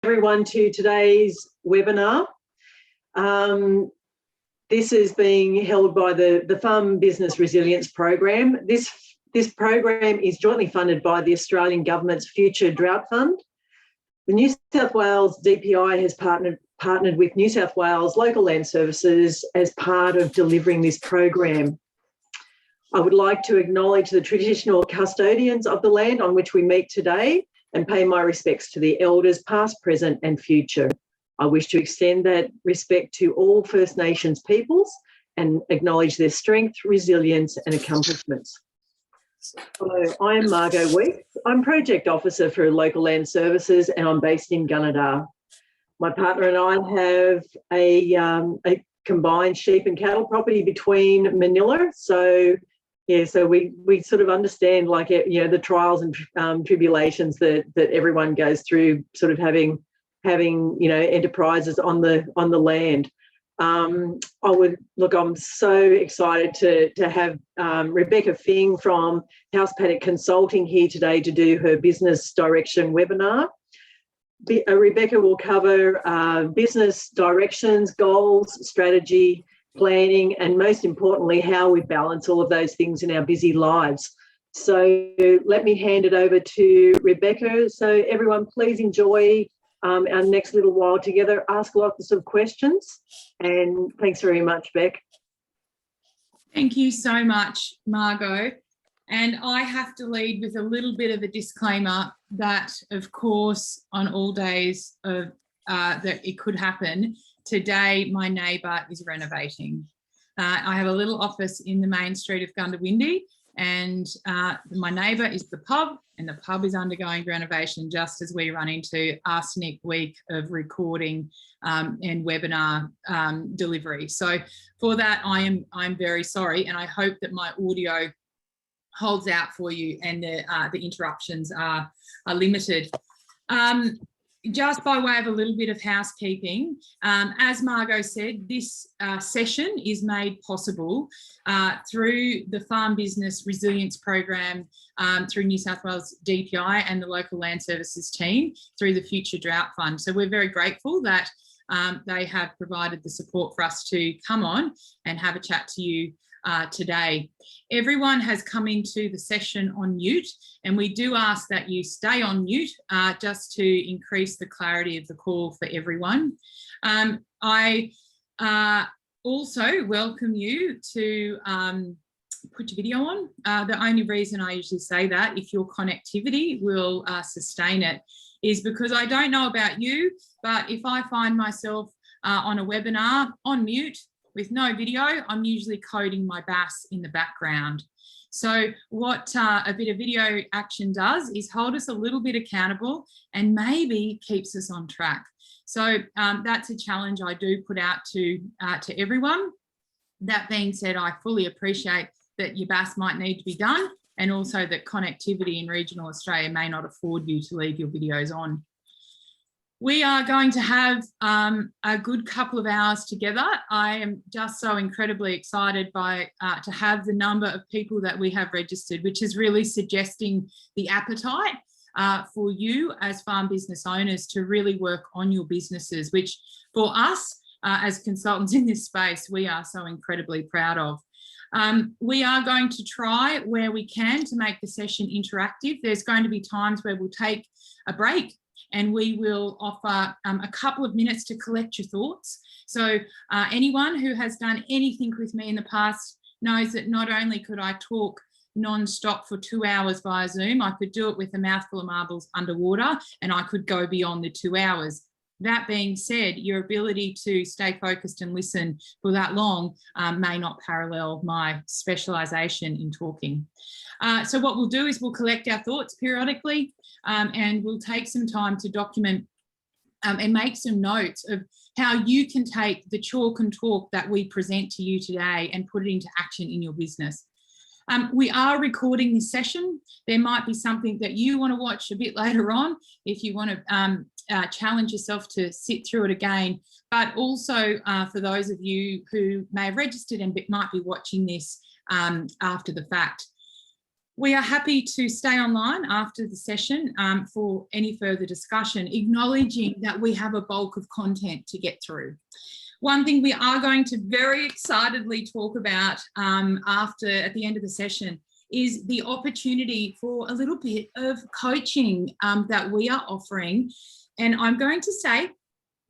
Everyone to today's webinar. This is being held by the Farm Business Resilience Program. This program is jointly funded by the Australian Government's Future Drought Fund. The New South Wales DPI has partnered with New South Wales Local Land Services as part of delivering this program. I would like to acknowledge the traditional custodians of the land on which we meet today and pay my respects to the elders past, present and future. I wish to extend that respect to all First Nations peoples and acknowledge their strength, resilience and accomplishments. Hello, I'm Margot Weeks. I'm Project Officer for Local Land Services and I'm based in Gunnedah. My partner and I have a combined sheep and cattle property between Manila. So we sort of understand, like, the trials and tribulations that everyone goes through, sort of having enterprises on the land. I'm so excited to have Rebecca Fing from House Paddock Consulting here today to do her business direction webinar. Rebecca will cover business directions, goals, strategy, planning, and most importantly, how we balance all of those things in our busy lives. So let me hand it over to Rebecca. So everyone, please enjoy our next little while together. Ask lots of questions, and thanks very much, Beck. Thank you so much, Margot. And I have to lead with a little bit of a disclaimer that, of course, on all days of that it could happen, today my neighbour is renovating. I have a little office in the main street of Gundawindi, and my neighbour is the pub, and the pub is undergoing renovation just as we run into arsenic week of recording and webinar delivery. So for that, I'm very sorry, and I hope that my audio holds out for you and the interruptions are limited. Just by way of a little bit of housekeeping, as Margot said, this session is made possible through the Farm Business Resilience Program, through New South Wales DPI and the Local Land Services team through the Future Drought Fund. So we're very grateful that they have provided the support for us to come on and have a chat to you today. Everyone has come into the session on mute, and we do ask that you stay on mute just to increase the clarity of the call for everyone. I also welcome you to put your video on. The only reason I usually say that, if your connectivity will sustain it, is because I don't know about you, but if I find myself on a webinar on mute with no video, I'm usually coding my bass in the background. So what a bit of video action does is hold us a little bit accountable and maybe keeps us on track. So that's a challenge I do put out to everyone. That being said, I fully appreciate that your bass might need to be done, and also that connectivity in regional Australia may not afford you to leave your videos on. We are going to have a good couple of hours together. I am just so incredibly excited to have the number of people that we have registered, which is really suggesting the appetite for you as farm business owners to really work on your businesses, which for us as consultants in this space, we are so incredibly proud of. We are going to try where we can to make the session interactive. There's going to be times where we'll take a break and we will offer a couple of minutes to collect your thoughts. So anyone who has done anything with me in the past knows that not only could I talk non-stop for 2 hours via Zoom, I could do it with a mouthful of marbles underwater, and I could go beyond the 2 hours. That being said, your ability to stay focused and listen for that long may not parallel my specialisation in talking. So what we'll do is we'll collect our thoughts periodically, and we'll take some time to document and make some notes of how you can take the chalk and talk that we present to you today and put it into action in your business. We are recording this session. There might be something that you want to watch a bit later on if you want to challenge yourself to sit through it again, but also for those of you who may have registered and might be watching this after the fact. We are happy to stay online after the session for any further discussion, acknowledging that we have a bulk of content to get through. One thing we are going to very excitedly talk about at the end of the session is the opportunity for a little bit of coaching that we are offering. And I'm going to say,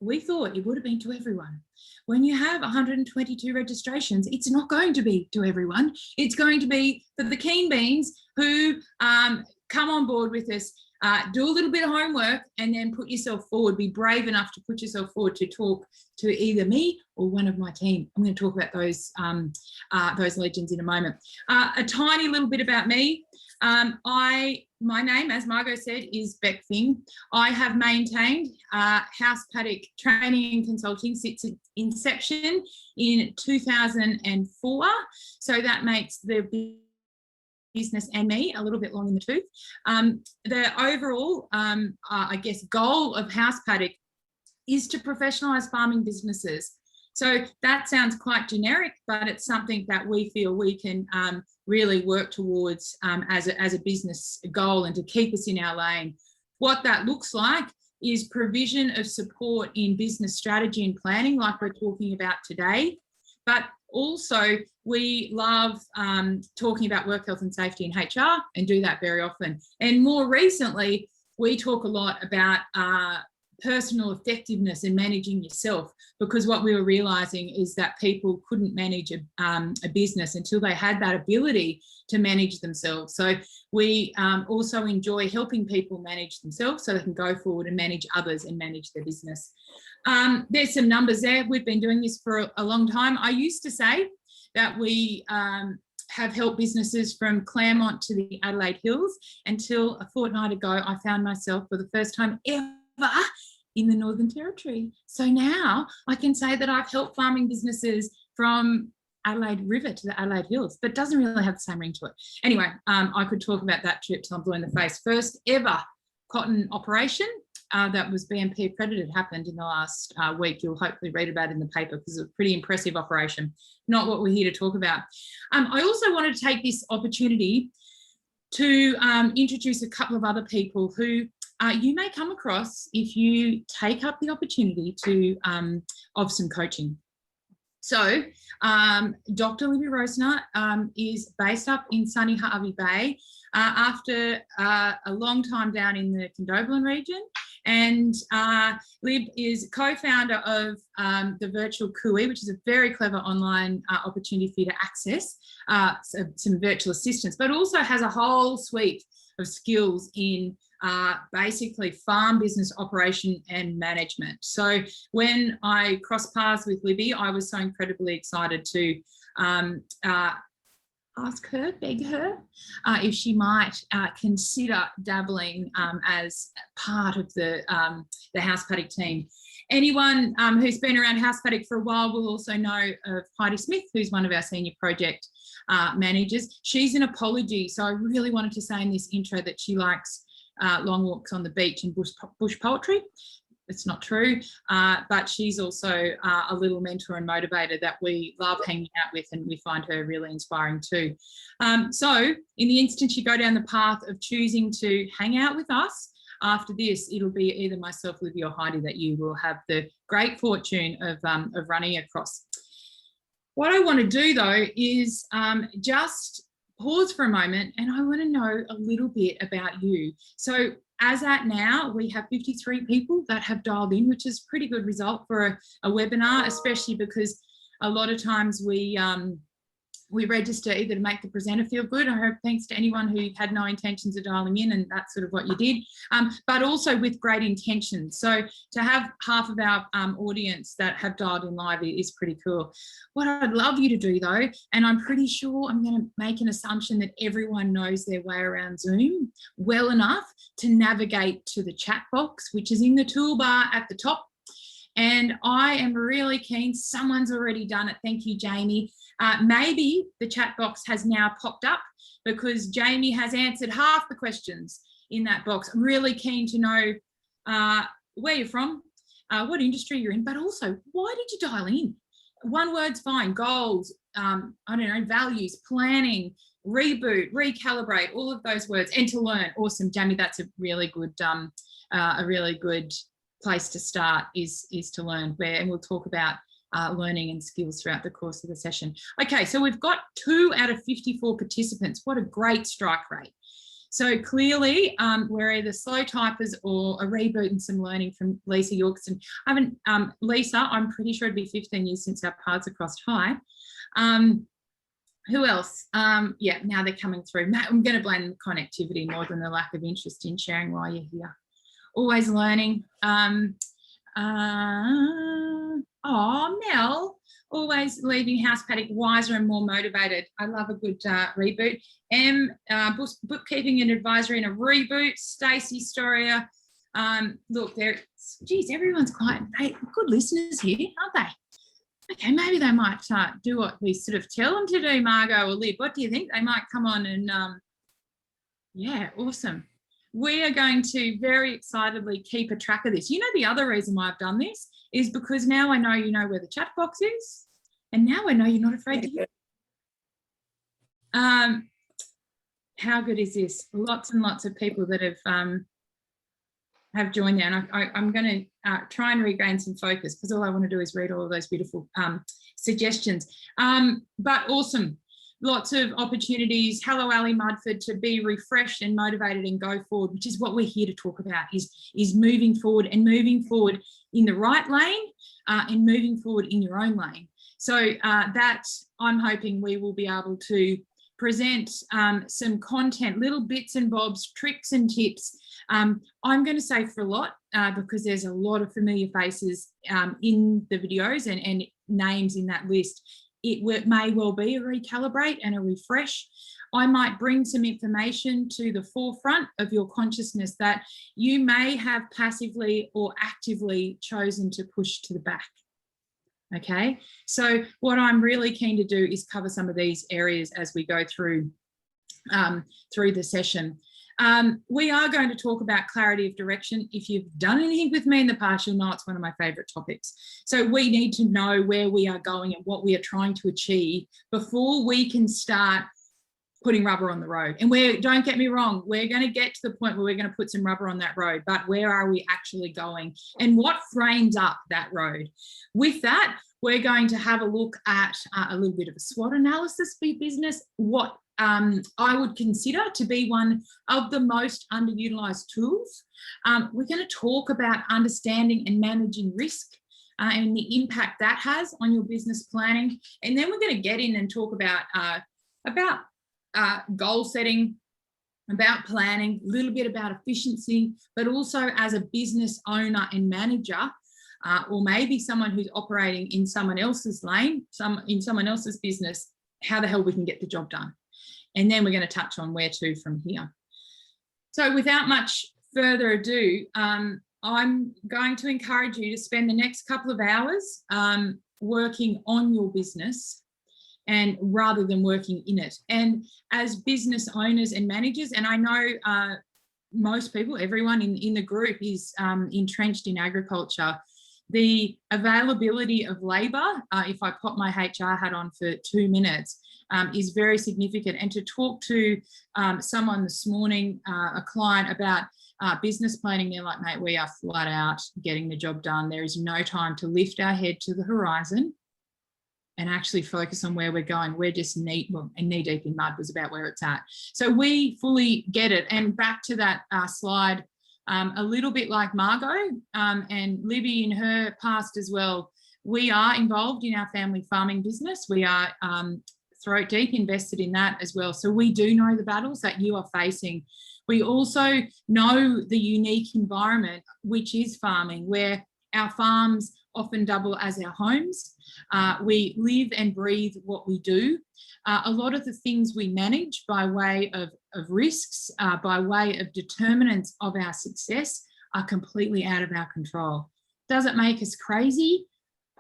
we thought it would have been to everyone. When you have 122 registrations, it's not going to be to everyone. It's going to be for the keen beans who come on board with us, do a little bit of homework, and then put yourself forward. Be brave enough to put yourself forward to talk to either me or one of my team. I'm going to talk about those legends in a moment. A tiny little bit about me. My name, as Margot said, is Beck Fing. I have maintained House Paddock Training and Consulting since its inception in 2004. So that makes the business and me a little bit long in the tooth. The overall, I guess, goal of House Paddock is to professionalise farming businesses. So that sounds quite generic, but it's something that we feel we can really work towards as a business goal and to keep us in our lane. What that looks like is provision of support in business strategy and planning, like we're talking about today, but also we love talking about work health and safety in HR and do that very often. And more recently, we talk a lot about personal effectiveness and managing yourself, because what we were realizing is that people couldn't manage a business until they had that ability to manage themselves. So we also enjoy helping people manage themselves so they can go forward and manage others and manage their business. There's some numbers there. We've been doing this for a long time. I used to say that we have helped businesses from Claremont to the Adelaide Hills, until a fortnight ago I found myself for the first time ever in the Northern Territory. So now I can say that I've helped farming businesses from Adelaide River to the Adelaide Hills, but it doesn't really have the same ring to it. Anyway, I could talk about that trip till I'm blue in the face. First ever cotton operation that was BMP accredited happened in the last week. You'll hopefully read about it in the paper because it's a pretty impressive operation. Not what we're here to talk about. I also wanted to take this opportunity to introduce a couple of other people who you may come across if you take up the opportunity of some coaching. So Dr. Libby Rosner is based up in sunny Hervey Bay after a long time down in the Condobolin region. And Lib is co-founder of the Virtual CUI, which is a very clever online opportunity for you to access some virtual assistants, but also has a whole suite of skills in basically farm business operation and management. So when I crossed paths with Libby, I was so incredibly excited to beg her, if she might consider dabbling as part of the House Paddock team. Anyone who's been around House Paddock for a while will also know of Heidi Smith, who's one of our senior project managers. She's an apology, so I really wanted to say in this intro that she likes long walks on the beach and bush poetry. It's not true, but she's also a little mentor and motivator that we love hanging out with, and we find her really inspiring too. So in the instance you go down the path of choosing to hang out with us, after this, it'll be either myself, Libby, or Heidi that you will have the great fortune of running across. What I want to do though is just pause for a moment, and I want to know a little bit about you. So as at now, we have 53 people that have dialed in, which is a pretty good result for a webinar, especially because a lot of times we register either to make the presenter feel good. I hope thanks to anyone who had no intentions of dialing in, and that's sort of what you did, but also with great intentions. So to have half of our audience that have dialed in live is pretty cool. What I'd love you to do though, and I'm pretty sure I'm going to make an assumption that everyone knows their way around Zoom well enough to navigate to the chat box, which is in the toolbar at the top. And I am really keen, someone's already done it, thank you Jamie. Maybe the chat box has now popped up because Jamie has answered half the questions in that box. I'm really keen to know where you're from, what industry you're in, but also why did you dial in? One word's fine: goals, I don't know, values, planning, reboot, recalibrate, all of those words, and to learn. Awesome, Jamie. That's a really good place to start is to learn. And we'll talk about learning and skills throughout the course of the session. Okay, so we've got 2 out of 54 participants. What a great strike rate. So clearly we're either slow typers or a reboot and some learning from Lisa Yorkston. Lisa, I'm pretty sure it'd be 15 years since our paths have crossed. Hi. Who else? Yeah, now they're coming through. I'm going to blame the connectivity more than the lack of interest in sharing while you're here. Always learning. Mel, always leaving house paddock wiser and more motivated. I love a good reboot. Bookkeeping and advisory in a reboot. Stacey Storia. Look, geez, everyone's quite good listeners here, aren't they? Okay, maybe they might do what we sort of tell them to do, Margot or Liv. What do you think? They might come on and, yeah, awesome. We are going to very excitedly keep a track of this. You know, the other reason why I've done this is because now I know you know where the chat box is, and now I know you're not afraid to use it. How good is this? Lots and lots of people that have joined there, and I'm going to try and regain some focus because all I want to do is read all of those beautiful suggestions. But awesome. Lots of opportunities. Hello, Ali Mudford, to be refreshed and motivated and go forward, which is what we're here to talk about, is moving forward and moving forward in the right lane and moving forward in your own lane. So that I'm hoping we will be able to present some content, little bits and bobs, tricks and tips. I'm going to say for a lot because there's a lot of familiar faces in the videos and names in that list. It may well be a recalibrate and a refresh. I might bring some information to the forefront of your consciousness that you may have passively or actively chosen to push to the back. Okay, so what I'm really keen to do is cover some of these areas as we go through the session. We are going to talk about clarity of direction. If you've done anything with me in the past, you'll know it's one of my favourite topics. So we need to know where we are going and what we are trying to achieve before we can start putting rubber on the road. And don't get me wrong, we're going to get to the point where we're going to put some rubber on that road, but where are we actually going and what frames up that road? With that, we're going to have a look at a little bit of a SWOT analysis for your business, what I would consider to be one of the most underutilized tools. We're going to talk about understanding and managing risk and the impact that has on your business planning. And then we're going to get in and talk about goal setting, about planning, a little bit about efficiency, but also as a business owner and manager, or maybe someone who's operating in someone else's lane, in someone else's business, how the hell we can get the job done. And then we're going to touch on where to from here. So without much further ado, I'm going to encourage you to spend the next couple of hours working on your business and rather than working in it. And as business owners and managers, and I know most people, everyone in the group is entrenched in agriculture, the availability of labour, if I pop my HR hat on for 2 minutes, is very significant. And to talk to someone this morning, a client, about business planning, they're like, mate, we are flat out getting the job done. There is no time to lift our head to the horizon and actually focus on where we're going. We're just knee deep in mud was about where it's at. So we fully get it. And back to that slide, a little bit like Margot and Libby in her past as well, we are involved in our family farming business. We are throat deep invested in that as well. So we do know the battles that you are facing. We also know the unique environment, which is farming, where our farms often double as our homes. We live and breathe what we do. A lot of the things we manage by way of risks, by way of determinants of our success, are completely out of our control. Does it make us crazy?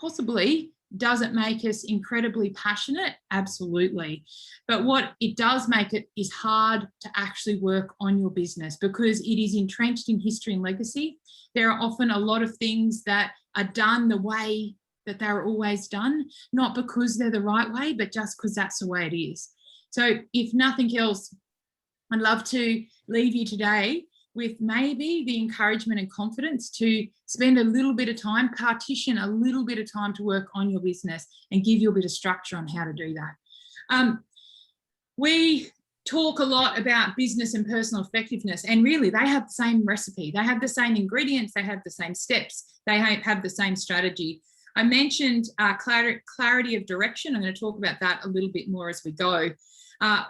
Possibly. Does it make us incredibly passionate? Absolutely. But what it does make it is hard to actually work on your business because it is entrenched in history and legacy. There are often a lot of things that are done the way that they're always done, not because they're the right way, but just because that's the way it is. So if nothing else, I'd love to leave you today with maybe the encouragement and confidence to spend a little bit of time, partition a little bit of time to work on your business and give you a bit of structure on how to do that. We talk a lot about business and personal effectiveness, and really they have the same recipe. They have the same ingredients, they have the same steps, they have the same strategy. I mentioned clarity of direction. I'm going to talk about that a little bit more as we go.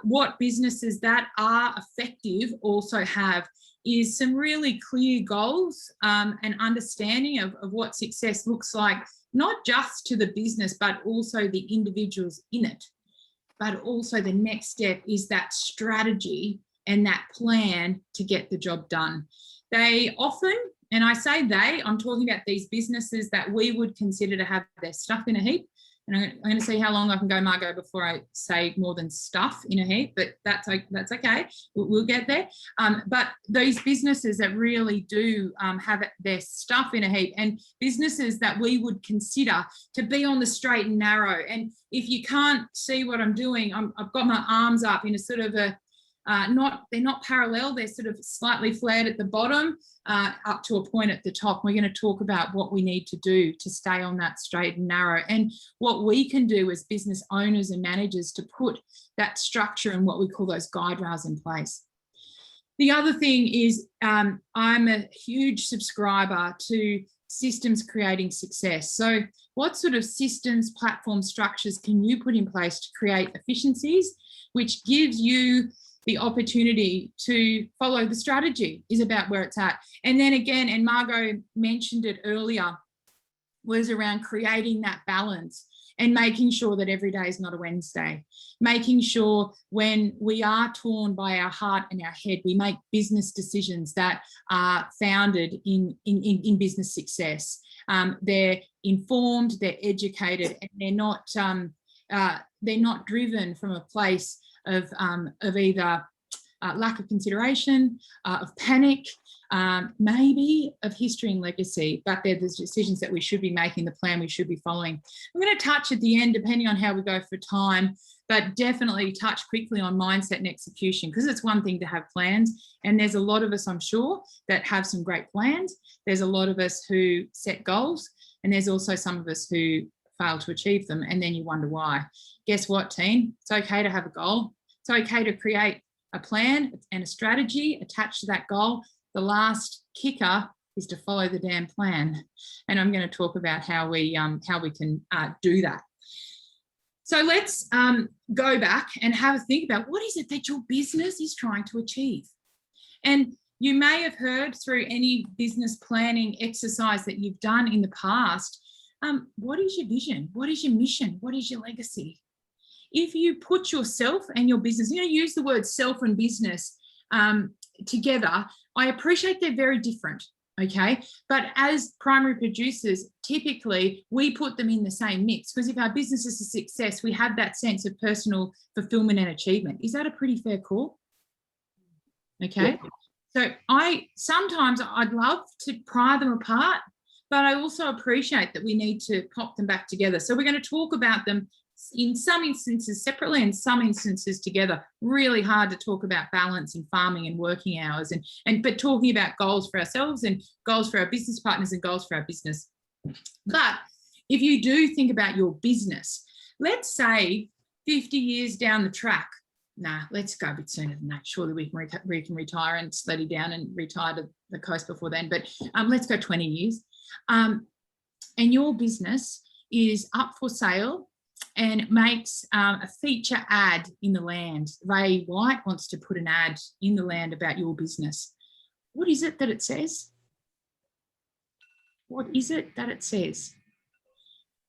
What businesses that are effective also have is some really clear goals and understanding of what success looks like, not just to the business, but also the individuals in it. But also the next step is that strategy and that plan to get the job done. They often, and I say they, I'm talking about these businesses that we would consider to have their stuff in a heap. And I'm going to see how long I can go, Margot, before I say more than stuff in a heap, but that's okay. We'll get there. But these businesses that really do have their stuff in a heap, and businesses that we would consider to be on the straight and narrow. And if you can't see what I'm doing, I've got my arms up in a sort of a, they're not parallel, they're sort of slightly flared at the bottom, up to a point at the top. We're going to talk about what we need to do to stay on that straight and narrow, and what we can do as business owners and managers to put that structure and what we call those guide rails in place. The other thing is I'm a huge subscriber to systems creating success. So what sort of systems, platform structures can you put in place to create efficiencies, which gives you the opportunity to follow the strategy, is about where it's at. And then again, and Margot mentioned it earlier, was around creating that balance and making sure that every day is not a Wednesday, making sure when we are torn by our heart and our head, we make business decisions that are founded in business success. They're informed, they're educated, and they're not driven from a place of either lack of consideration, of panic, maybe of history and legacy, but they're the decisions that we should be making, the plan we should be following. I'm going to touch at the end, depending on how we go for time, but definitely touch quickly on mindset and execution, because it's one thing to have plans, and there's a lot of us, I'm sure, that have some great plans. There's a lot of us who set goals, and there's also some of us who fail to achieve them, and then you wonder why. Guess what, team? It's okay to have a goal. It's okay to create a plan and a strategy attached to that goal. The last kicker is to follow the damn plan. And I'm going to talk about how we can do that. So let's go back and have a think about what is it that your business is trying to achieve. And you may have heard through any business planning exercise that you've done in the past, what is your vision? What is your mission? What is your legacy? If you put yourself and your business, use the word self and business together, I appreciate they're very different, okay? But as primary producers, typically we put them in the same mix, because if our business is a success, we have that sense of personal fulfillment and achievement. Is that a pretty fair call? Okay. Yeah. So sometimes I'd love to pry them apart, but I also appreciate that we need to pop them back together. So we're going to talk about them in some instances separately and some instances together. Really hard to talk about balance in farming and working hours, but talking about goals for ourselves and goals for our business partners and goals for our business. But if you do think about your business, let's say 50 years down the track, let's go a bit sooner than that. Surely we can retire and steady down and retire to the coast before then, but let's go 20 years. And your business is up for sale and makes a feature ad in the Land. Ray White wants to put an ad in the Land about your business. What is it that it says? What is it that it says?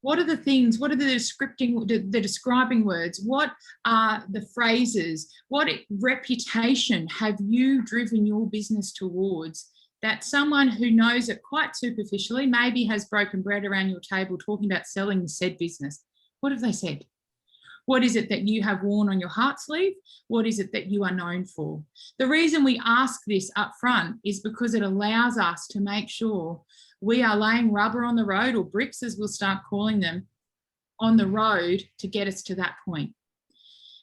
What are the things? What are the describing words? What are the phrases? What reputation have you driven your business towards that someone who knows it quite superficially, maybe has broken bread around your table talking about selling said business? What have they said? What is it that you have worn on your heart sleeve? What is it that you are known for? The reason we ask this up front is because it allows us to make sure we are laying rubber on the road, or bricks as we'll start calling them, on the road to get us to that point.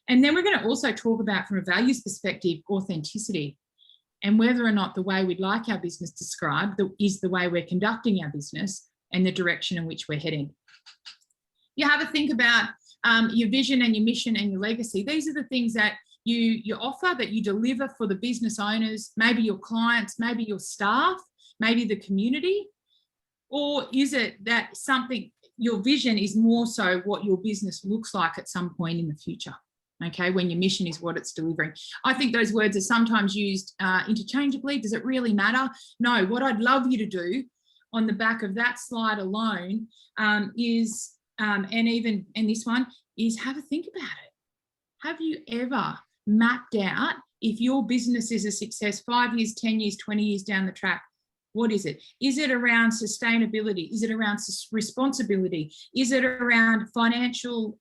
And then we're going to also talk about, from a values perspective, authenticity, and whether or not the way we'd like our business described is the way we're conducting our business and the direction in which we're heading. You have a think about your vision and your mission and your legacy. These are the things that you offer, that you deliver for the business owners, maybe your clients, maybe your staff, maybe the community. Or is it that your vision is more so what your business looks like at some point in the future? Okay, when your mission is what it's delivering. I think those words are sometimes used interchangeably. Does it really matter? No, what I'd love you to do on the back of that slide alone is, and this one, is have a think about it. Have you ever mapped out, if your business is a success 5 years, 10 years, 20 years down the track, what is it? Is it around sustainability? Is it around responsibility? Is it around financial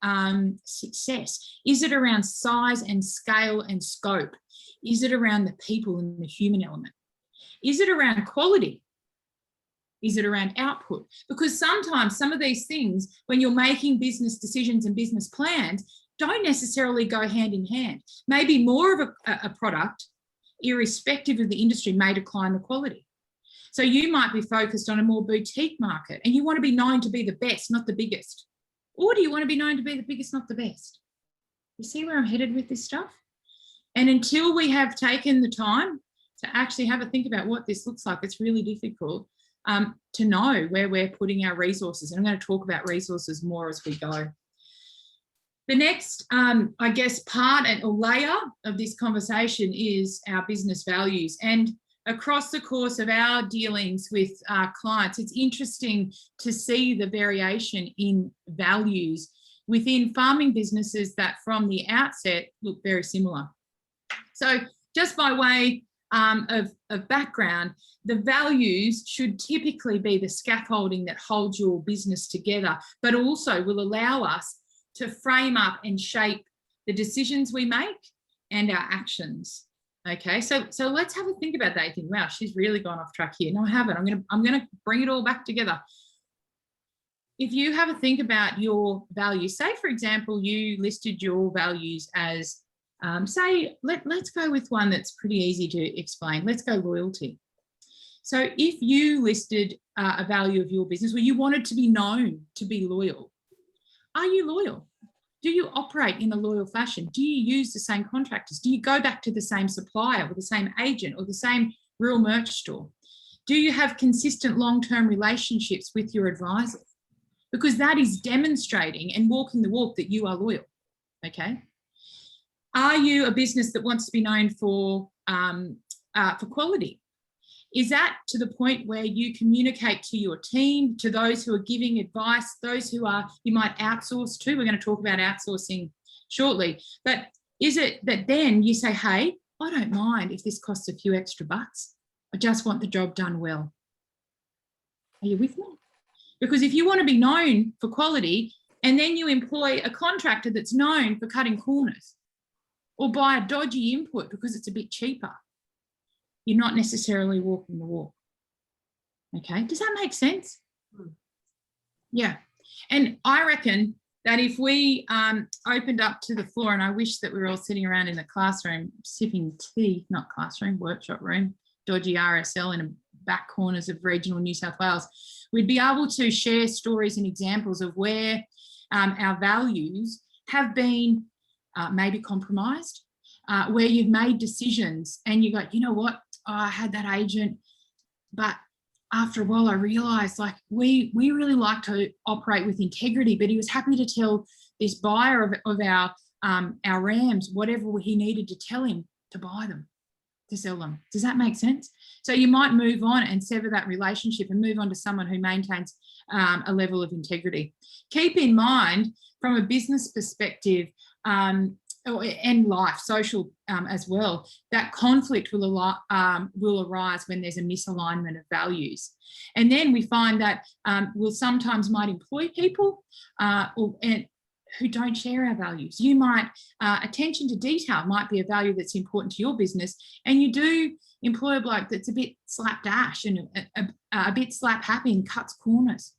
success? Is it around size and scale and scope? Is it around the people and the human element? Is it around quality? Is it around output? Because sometimes some of these things, when you're making business decisions and business plans, don't necessarily go hand in hand. Maybe more of a product, irrespective of the industry, may decline the quality. So you might be focused on a more boutique market and you want to be known to be the best, not the biggest. Or do you want to be known to be the biggest, not the best? You see where I'm headed with this stuff? And until we have taken the time to actually have a think about what this looks like, it's really difficult to know where we're putting our resources. And I'm going to talk about resources more as we go. The next, I guess, part or layer of this conversation is our business values. And across the course of our dealings with our clients, it's interesting to see the variation in values within farming businesses that from the outset look very similar. So just by way of background, the values should typically be the scaffolding that holds your business together, but also will allow us to frame up and shape the decisions we make and our actions. Okay, so let's have a think about that. You think, wow, she's really gone off track here. No, I haven't. I'm gonna bring it all back together. If you have a think about your values, say for example, you listed your values as, say, let's go with one that's pretty easy to explain. Let's go loyalty. So if you listed a value of your business where you wanted to be known to be loyal, are you loyal? Do you operate in a loyal fashion? Do you use the same contractors? Do you go back to the same supplier or the same agent or the same rural merch store? Do you have consistent long-term relationships with your advisors? Because that is demonstrating and walking the walk that you are loyal, okay? Are you a business that wants to be known for quality? Is that to the point where you communicate to your team, to those who are giving advice, those who you might outsource to? We're going to talk about outsourcing shortly. But is it that then you say, hey, I don't mind if this costs a few extra bucks. I just want the job done well. Are you with me? Because if you want to be known for quality and then you employ a contractor that's known for cutting corners or buy a dodgy input because it's a bit cheaper, you're not necessarily walking the walk. Okay, does that make sense? Yeah, and I reckon that if we opened up to the floor, and I wish that we were all sitting around in the classroom sipping tea, not classroom, workshop room, dodgy RSL in the back corners of regional New South Wales, we'd be able to share stories and examples of where our values have been maybe compromised, where you've made decisions and you go, you know what, I had that agent, but after a while I realised like we really like to operate with integrity, but he was happy to tell this buyer of our rams whatever he needed to tell him to buy them, to sell them. Does that make sense? So you might move on and sever that relationship and move on to someone who maintains a level of integrity. Keep in mind from a business perspective, and life, social as well, that conflict will arise when there's a misalignment of values. And then we find that we'll sometimes might employ people who don't share our values. You might, attention to detail might be a value that's important to your business, and you do employ a bloke that's a bit slapdash and a bit slap happy and cuts corners.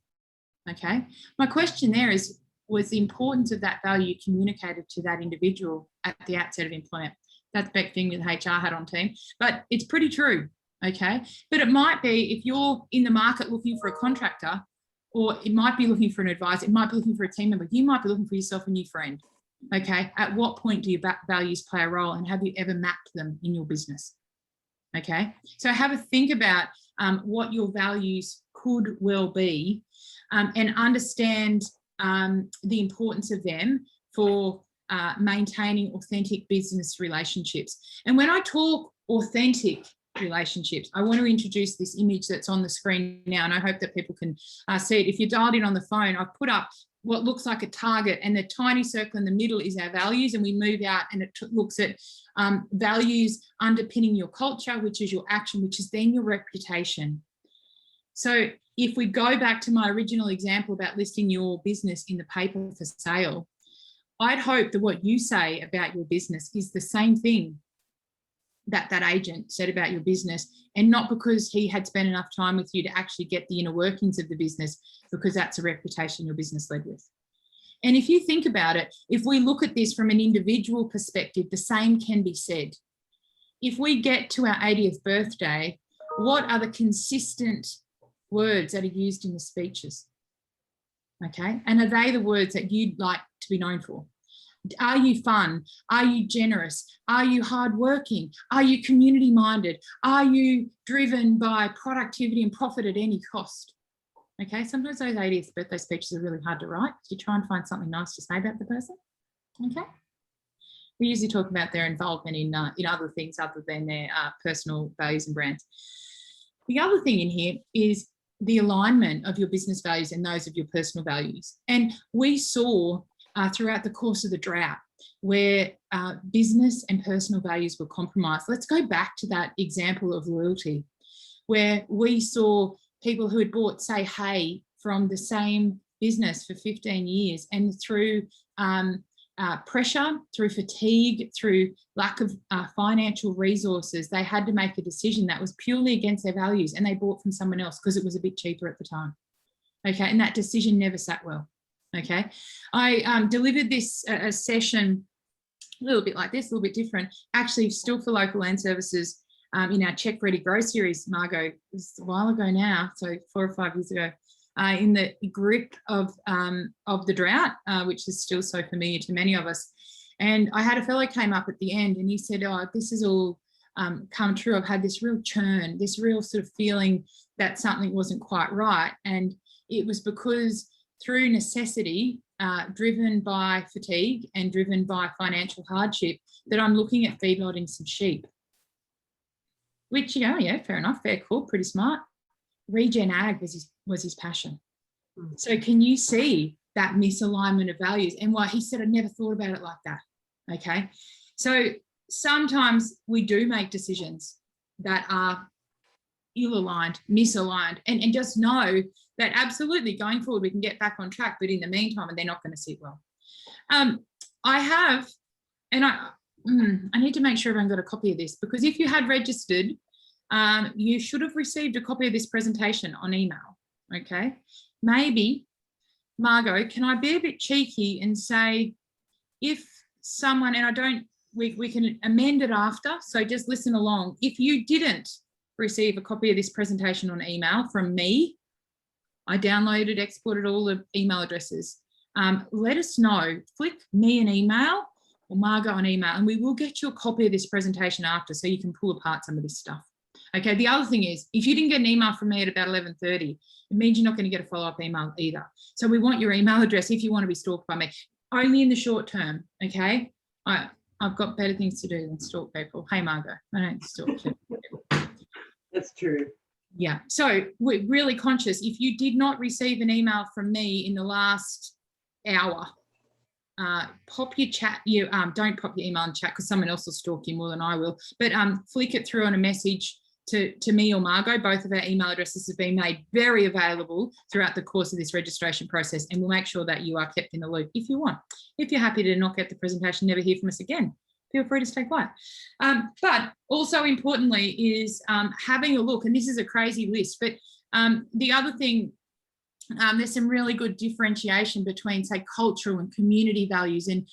Okay, my question there is, was the importance of that value communicated to that individual at the outset of employment. That's Beck Fing with HR hat on team, but it's pretty true, okay? But it might be if you're in the market looking for a contractor, or it might be looking for an advisor, it might be looking for a team member, you might be looking for yourself a new friend, okay? At what point do your values play a role, and have you ever mapped them in your business? Okay, so have a think about what your values could well be, and understand the importance of them for maintaining authentic business relationships. And when I talk authentic relationships, I want to introduce this image that's on the screen now, and I hope that people can see it. If you're dialed in on the phone, I've put up what looks like a target, and the tiny circle in the middle is our values, and we move out and it looks at values underpinning your culture, which is your action, which is then your reputation. So if we go back to my original example about listing your business in the paper for sale, I'd hope that what you say about your business is the same thing that that agent said about your business, and not because he had spent enough time with you to actually get the inner workings of the business, because that's a reputation your business led with. And if you think about it, if we look at this from an individual perspective, the same can be said. If we get to our 80th birthday, what are the consistent words that are used in the speeches? Okay, and are they the words that you'd like to be known for? Are you fun? Are you generous? Are you hardworking? Are you community minded? Are you driven by productivity and profit at any cost? Okay, sometimes those 80th birthday speeches are really hard to write. So you try and find something nice to say about the person. Okay, we usually talk about their involvement in other things other than their personal values and brands. The other thing in here is the alignment of your business values and those of your personal values. And we saw throughout the course of the drought where business and personal values were compromised. Let's go back to that example of loyalty, where we saw people who had bought, say, hay from the same business for 15 years, and through pressure, through fatigue, through lack of financial resources, they had to make a decision that was purely against their values, and they bought from someone else because it was a bit cheaper at the time. Okay, and that decision never sat well. Okay, I delivered this a session a little bit like this, a little bit different, actually still for local land services in our Check Ready Grow series, Margot. It was a while ago now, so 4 or 5 years ago, in the grip of the drought, which is still so familiar to many of us. And I had a fellow came up at the end and he said, oh, this is all come true. I've had this real churn, this real sort of feeling that something wasn't quite right. And it was because through necessity, driven by fatigue and driven by financial hardship, that I'm looking at feedlotting some sheep. Which, you know, yeah, fair enough, fair call, pretty smart. Regen ag was his passion. So can you see that misalignment of values? And why he said, I never thought about it like that. Okay. So sometimes we do make decisions that are ill-aligned, misaligned, and just know that absolutely going forward we can get back on track, but in the meantime they're not going to sit well. I have, and I need to make sure everyone got a copy of this, because if you had registered, you should have received a copy of this presentation on email. Okay, maybe, Margot, can I be a bit cheeky and say, if someone, and I don't, we can amend it after, so just listen along. If you didn't receive a copy of this presentation on email from me, I downloaded, exported all the email addresses. Let us know, flick me an email or Margot an email, and we will get you a copy of this presentation after, so you can pull apart some of this stuff. Okay, the other thing is, if you didn't get an email from me at about 11:30, it means you're not going to get a follow-up email either. So we want your email address if you want to be stalked by me, only in the short term, okay? I've got better things to do than stalk people. Hey, Margot, I don't stalk people. That's true. Yeah, so we're really conscious. If you did not receive an email from me in the last hour, pop your chat, don't pop your email in chat because someone else will stalk you more than I will, but flick it through on a message to me or Margot. Both of our email addresses have been made very available throughout the course of this registration process, and we'll make sure that you are kept in the loop if you want. If you're happy to not get the presentation, never hear from us again, feel free to stay quiet. But also importantly is having a look, and this is a crazy list, but the other thing there's some really good differentiation between, say, cultural and community values and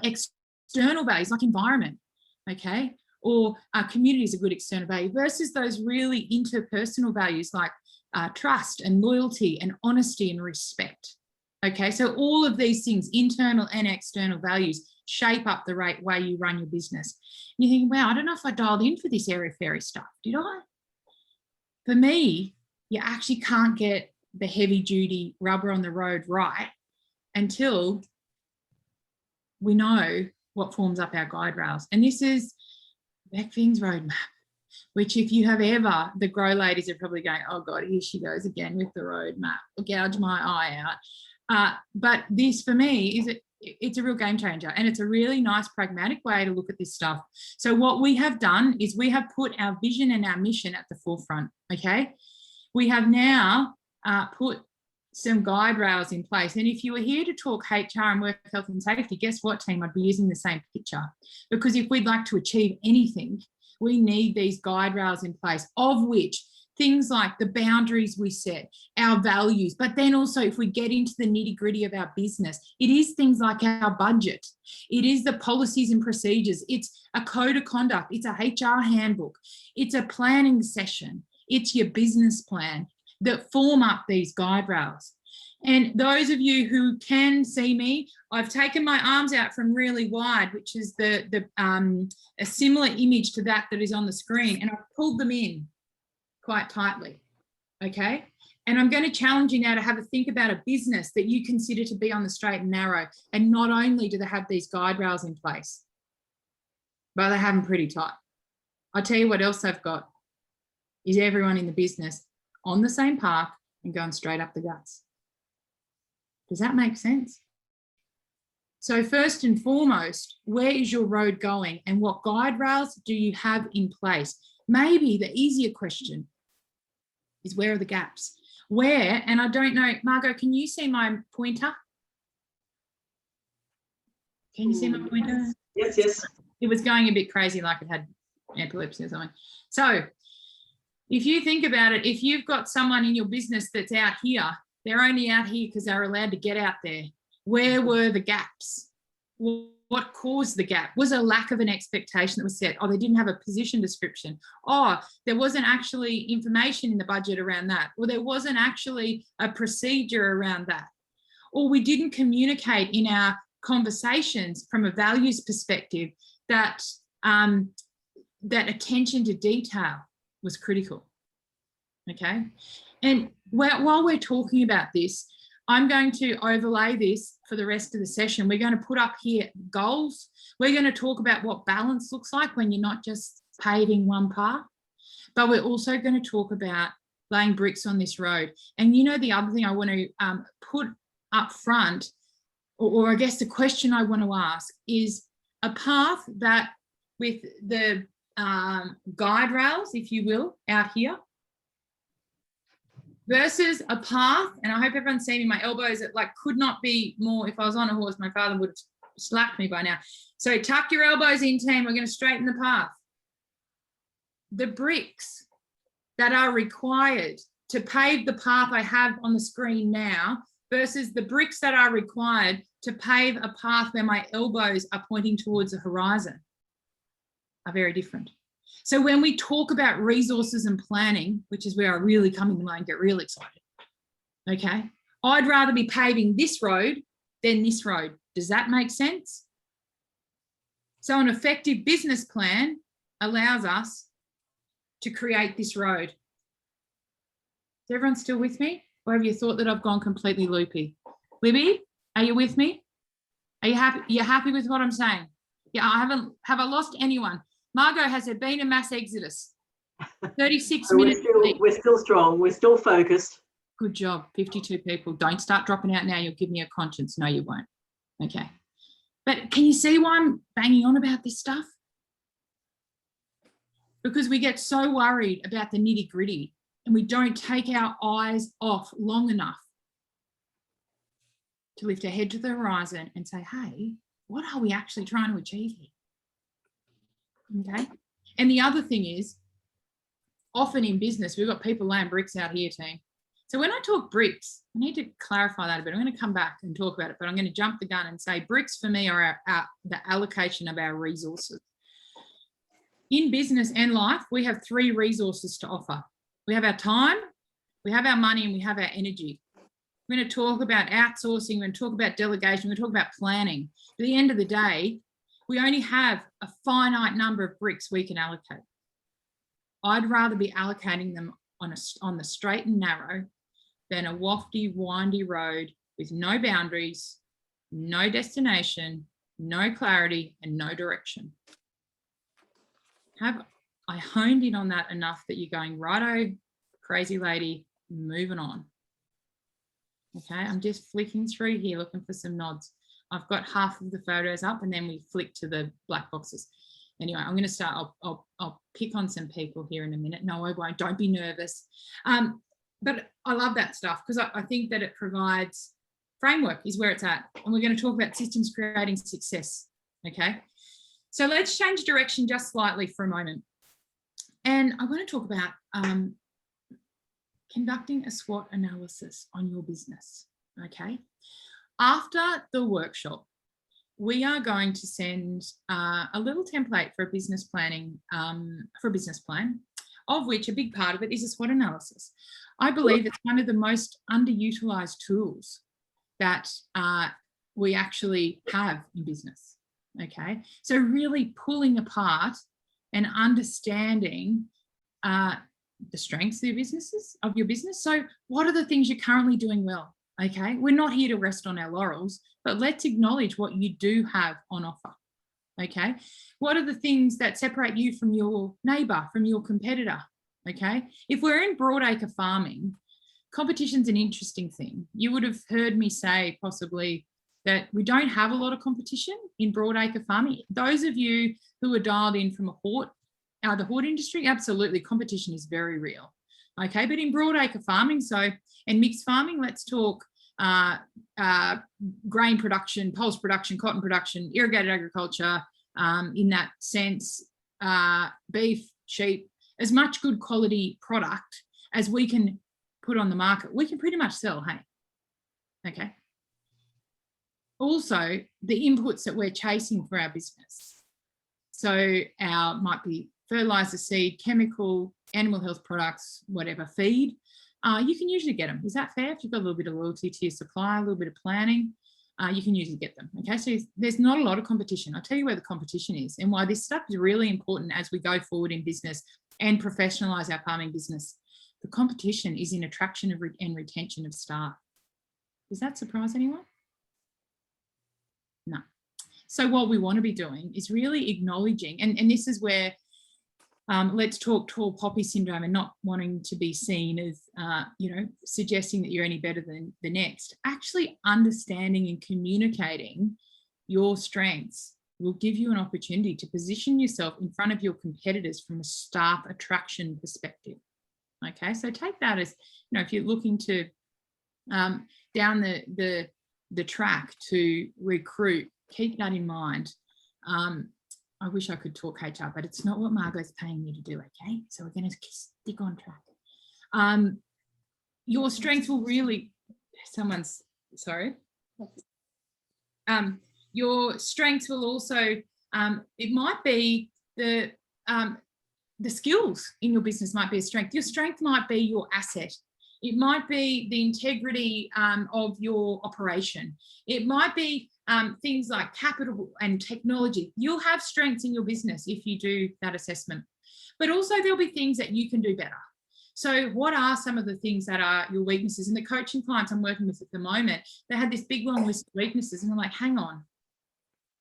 external values like environment, okay? Or community is a good external value versus those really interpersonal values like trust and loyalty and honesty and respect, okay? So all of these things, internal and external values, shape up the way you run your business. And you think, wow, I don't know if I dialed in for this airy-fairy stuff, did I? For me, you actually can't get the heavy duty rubber on the road right until we know what forms up our guide rails. And this is Beck Fing's roadmap, which if you have ever, the grow ladies are probably going, oh God, here she goes again with the roadmap, gouge my eye out. But this for me it's a real game changer, and it's a really nice pragmatic way to look at this stuff. So what we have done is we have put our vision and our mission at the forefront, okay? We have now put some guide rails in place. And if you were here to talk HR and work health and safety, guess what, team? I'd be using the same picture. Because if we'd like to achieve anything, we need these guide rails in place, of which things like the boundaries we set, our values, but then also if we get into the nitty-gritty of our business, it is things like our budget. It is the policies and procedures. It's a code of conduct. It's a HR handbook. It's a planning session. It's your business plan that form up these guide rails. And those of you who can see me, I've taken my arms out from really wide, which is a similar image to that is on the screen, and I've pulled them in quite tightly, okay? And I'm going to challenge you now to have a think about a business that you consider to be on the straight and narrow, and not only do they have these guide rails in place, but they have them pretty tight. I'll tell you what else they've got, is everyone in the business on the same path and going straight up the guts. Does that make sense? So first and foremost, where is your road going and what guide rails do you have in place? Maybe the easier question is, where are the gaps? Where, and I don't know, Margot, can you see my pointer? Can you see my pointer? Yes, yes. It was going a bit crazy, like it had epilepsy or something. So if you think about it, if you've got someone in your business that's out here, they're only out here because they're allowed to get out there. Where were the gaps? What caused the gap? Was it a lack of an expectation that was set? Oh, they didn't have a position description. Oh, there wasn't actually information in the budget around that. Or there wasn't actually a procedure around that. Or we didn't communicate in our conversations from a values perspective that that attention to detail was critical, okay? And while we're talking about this, I'm going to overlay this for the rest of the session. We're going to put up here goals. We're going to talk about what balance looks like when you're not just paving one path, but we're also going to talk about laying bricks on this road. And you know, the other thing I want to put up front, or I guess the question I want to ask is a path that with the guide rails, if you will, out here, versus a path, and I hope everyone's seeing me, my elbows, it like could not be more, if I was on a horse, my father would have slapped me by now. So tuck your elbows in, team, we're going to straighten the path. The bricks that are required to pave the path I have on the screen now versus the bricks that are required to pave a path where my elbows are pointing towards the horizon are very different. So when we talk about resources and planning, which is where I really come into mind and get real excited, okay, I'd rather be paving this road than this road. Does that make sense? So an effective business plan allows us to create this road. Is everyone still with me? Or have you thought that I've gone completely loopy? Libby, are you with me? Are you happy? You're happy with what I'm saying? Yeah, have I lost anyone? Margot, has there been a mass exodus? 36 minutes. We're still strong. We're still focused. Good job. 52 people. Don't start dropping out now. You'll give me a conscience. No, you won't. Okay. But can you see why I'm banging on about this stuff? Because we get so worried about the nitty gritty and we don't take our eyes off long enough to lift our head to the horizon and say, hey, what are we actually trying to achieve here? Okay. And the other thing is, often in business, we've got people laying bricks out here, team. So when I talk bricks, I need to clarify that a bit. I'm going to come back and talk about it, but I'm going to jump the gun and say bricks for me are the allocation of our resources. In business and life, we have 3 resources to offer. We have our time, we have our money, and we have our energy. We're going to talk about outsourcing, we're going to talk about delegation, we're going to talk about planning. At the end of the day, we only have a finite number of bricks we can allocate. I'd rather be allocating them on the straight and narrow than a wafty, windy road with no boundaries, no destination, no clarity, and no direction. Have I honed in on that enough that you're going, righto, crazy lady, moving on? Okay, I'm just flicking through here looking for some nods. I've got half of the photos up and then we flick to the black boxes. Anyway, I'm going to start. I'll pick on some people here in a minute. No, I won't. Don't be nervous. But I love that stuff because I think that it provides framework is where it's at. And we're going to talk about systems creating success. Okay, so let's change direction just slightly for a moment. And I want to talk about conducting a SWOT analysis on your business. Okay, after the workshop, we are going to send a little template for a business planning, for a business plan, of which a big part of it is a SWOT analysis. I believe it's one of the most underutilized tools that we actually have in business. Okay, so really pulling apart and understanding the strengths of your business. So what are the things you're currently doing well? Okay, we're not here to rest on our laurels, but let's acknowledge what you do have on offer. Okay, what are the things that separate you from your neighbour, from your competitor? Okay, if we're in broadacre farming, competition's an interesting thing. You would have heard me say possibly that we don't have a lot of competition in broadacre farming. Those of you who are dialed in from the hort industry, absolutely, competition is very real. Okay, but in broadacre farming, and mixed farming, let's talk grain production, pulse production, cotton production, irrigated agriculture, in that sense, beef, sheep, as much good quality product as we can put on the market, we can pretty much sell, hey? Okay. Also, the inputs that we're chasing for our business. So might be fertilizer, seed, chemical, animal health products, whatever, feed. You can usually get them. Is that fair? If you've got a little bit of loyalty to your supplier, a little bit of planning, you can usually get them. Okay, so there's not a lot of competition. I'll tell you where the competition is and why this stuff is really important as we go forward in business and professionalize our farming business. The competition is in attraction and retention of staff. Does that surprise anyone? No. So what we want to be doing is really acknowledging, and this is where let's talk tall poppy syndrome and not wanting to be seen as, suggesting that you're any better than the next. Actually understanding and communicating your strengths will give you an opportunity to position yourself in front of your competitors from a staff attraction perspective. Okay, so take that as, if you're looking to down the track to recruit, keep that in mind. I wish I could talk HR, but it's not what Margot's paying me to do, okay? So we're going to stick on track. Your strengths will really, your strengths will also, it might be the skills in your business might be a strength. Your strength might be your asset. It might be the integrity of your operation. It might be things like capital and technology. You'll have strengths in your business if you do that assessment. But also there'll be things that you can do better. So what are some of the things that are your weaknesses? And the coaching clients I'm working with at the moment, they had this big long list of weaknesses and I'm like, hang on.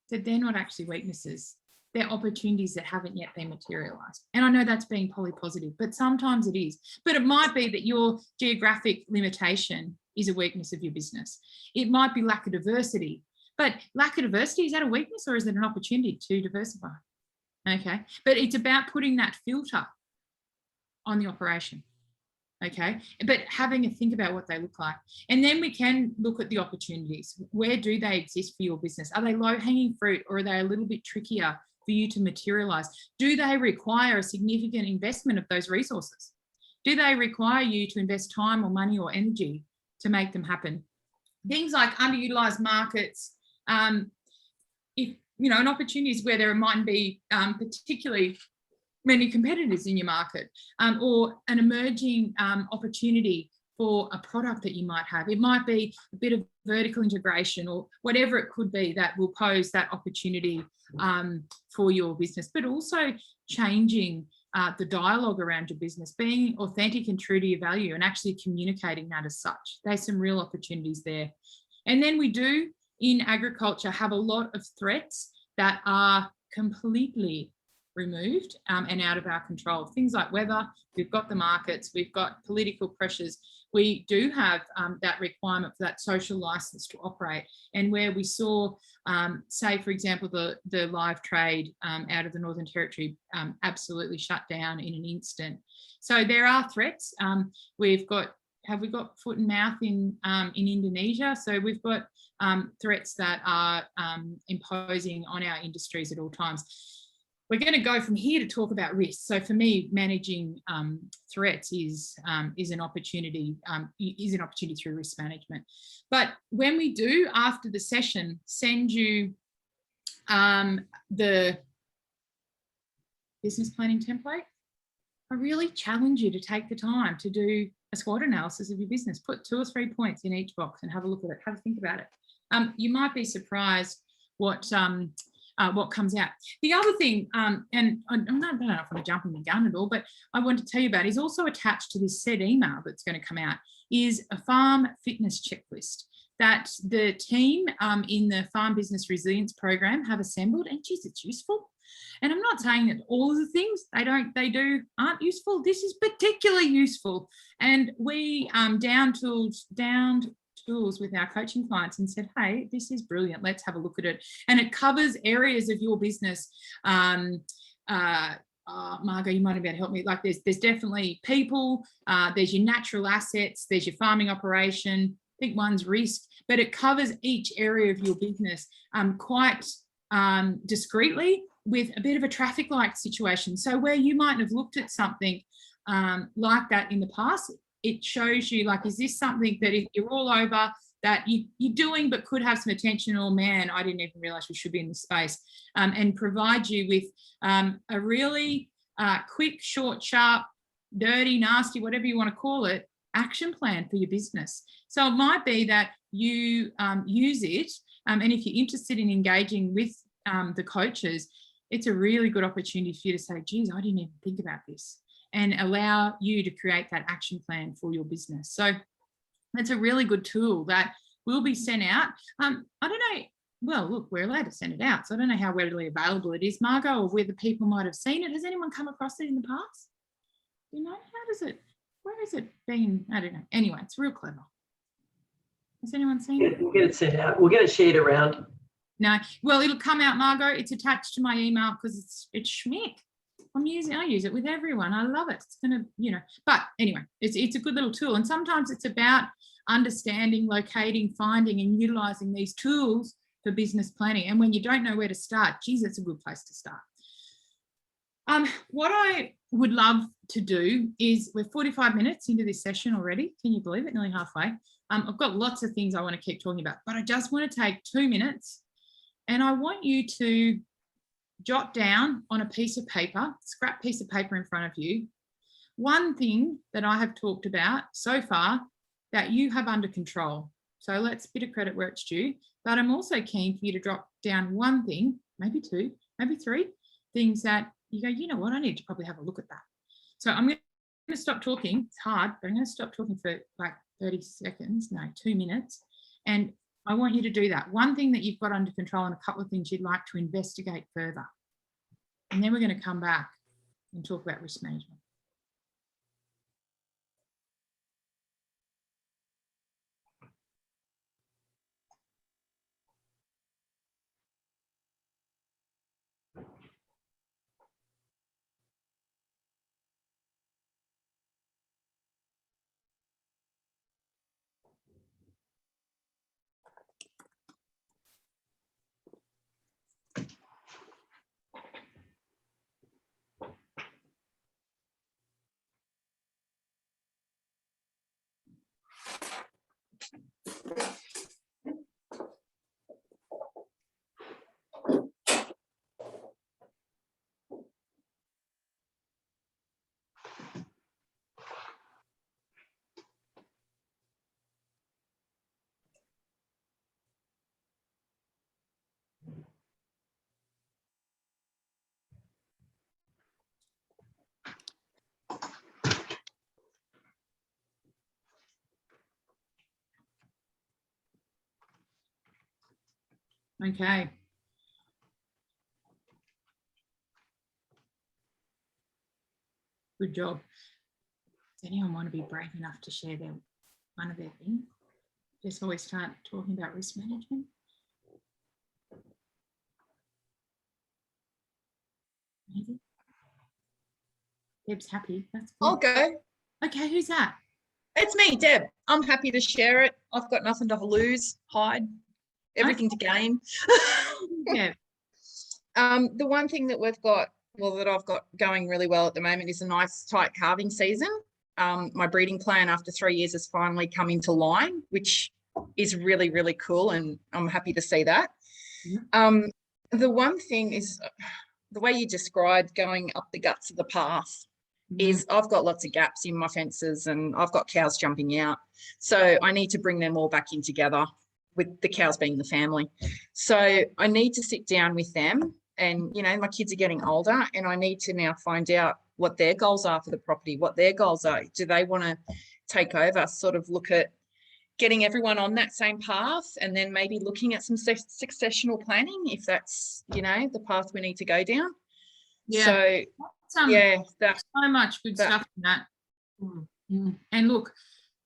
So they're not actually weaknesses. They're opportunities that haven't yet been materialized. And I know that's being polypositive, but sometimes it is. But it might be that your geographic limitation is a weakness of your business. It might be lack of diversity, but lack of diversity, is that a weakness or is it an opportunity to diversify? Okay, but it's about putting that filter on the operation. Okay, but having a think about what they look like. And then we can look at the opportunities. Where do they exist for your business? Are they low-hanging fruit or are they a little bit trickier for you to materialize? Do they require a significant investment of those resources? Do they require you to invest time or money or energy to make them happen? Things like underutilized markets, if you know, and opportunities where there might be particularly many competitors in your market, or an emerging opportunity for a product that you might have. It might be a bit of vertical integration or whatever it could be that will pose that opportunity for your business, but also changing the dialogue around your business, being authentic and true to your value and actually communicating that as such. There's some real opportunities there. And then we do in agriculture have a lot of threats that are completely removed and out of our control. Things like weather, we've got the markets, we've got political pressures. We do have that requirement for that social license to operate. And where we saw, say, for example, the live trade out of the Northern Territory absolutely shut down in an instant. So there are threats. Have we got foot and mouth in Indonesia? So we've got threats that are imposing on our industries at all times. We're going to go from here to talk about risk. So for me, managing threats is an opportunity through risk management. But when we do, after the session, send you the business planning template, I really challenge you to take the time to do a SWOT analysis of your business. Put 2 or 3 points in each box and have a look at it. Have a think about it. You might be surprised what comes out. The other thing, and I don't know if I want to jump in the gun at all, but I want to tell you about is also attached to this said email that's going to come out is a farm fitness checklist that the team in the Farm Business Resilience Program have assembled, and geez, it's useful. And I'm not saying that all of the things they do aren't useful. This is particularly useful. And we down tools with our coaching clients and said, hey, this is brilliant. Let's have a look at it. And it covers areas of your business. Margot, you might be able to help me. Like there's definitely people, there's your natural assets, there's your farming operation. I think one's risk, but it covers each area of your business quite discreetly with a bit of a traffic light situation. So where you might have looked at something like that in the past, it shows you, like, is this something that if you're all over that you're doing but could have some attention, or man, I didn't even realize we should be in this space, and provide you with a really quick, short, sharp, dirty, nasty, whatever you want to call it, action plan for your business. So it might be that you use it, and if you're interested in engaging with the coaches, it's a really good opportunity for you to say, geez, I didn't even think about this, and allow you to create that action plan for your business. So it's a really good tool that will be sent out. I don't know, well, look, we're allowed to send it out, so I don't know how readily available it is, Margot, or whether people might have seen it. Has anyone come across it in the past? You know, where has it been? I don't know. Anyway, it's real clever. Has anyone seen it? We'll get it sent out. We'll get it shared around. No, well, it'll come out, Margot. It's attached to my email because it's schmick. I use it with everyone. I love it. It's gonna, but anyway, it's a good little tool. And sometimes it's about understanding, locating, finding, and utilizing these tools for business planning. And when you don't know where to start, geez, it's a good place to start. What I would love to do is, we're 45 minutes into this session already. Can you believe it? Nearly halfway. I've got lots of things I want to keep talking about, but I just want to take 2 minutes, and I want you to jot down on a piece of paper, scrap piece of paper in front of you, one thing that I have talked about so far that you have under control. So let's bit of credit where it's due, but I'm also keen for you to drop down one thing, maybe 2, maybe 3 things that you go, you know what, I need to probably have a look at that. So I'm going to stop talking. It's hard, but I'm going to stop talking for like 30 seconds, no, 2 minutes. And I want you to do that. One thing that you've got under control and a couple of things you'd like to investigate further. And then we're going to come back and talk about risk management. Okay. Good job. Does anyone want to be brave enough to share one of their things? Just always start talking about risk management. Maybe. Deb's happy. That's good. I'll go. Okay, who's that? It's me, Deb. I'm happy to share it. I've got nothing to lose, hide, everything to gain. Yeah. The one thing that we've got, well, that I've got going really well at the moment is a nice tight calving season. My breeding plan after 3 years has finally come into line, which is really, really cool, and I'm happy to see that. The one thing is the way you described going up the guts of the path is I've got lots of gaps in my fences and I've got cows jumping out. So I need to bring them all back in together, with the cows being the family. So I need to sit down with them, and, you know, my kids are getting older, and I need to now find out what their goals are for the property, what their goals are. Do they want to take over, sort of look at getting everyone on that same path, and then maybe looking at some successional planning if that's, you know, the path we need to go down. Yeah. So yeah, that's so much good stuff in that. And look,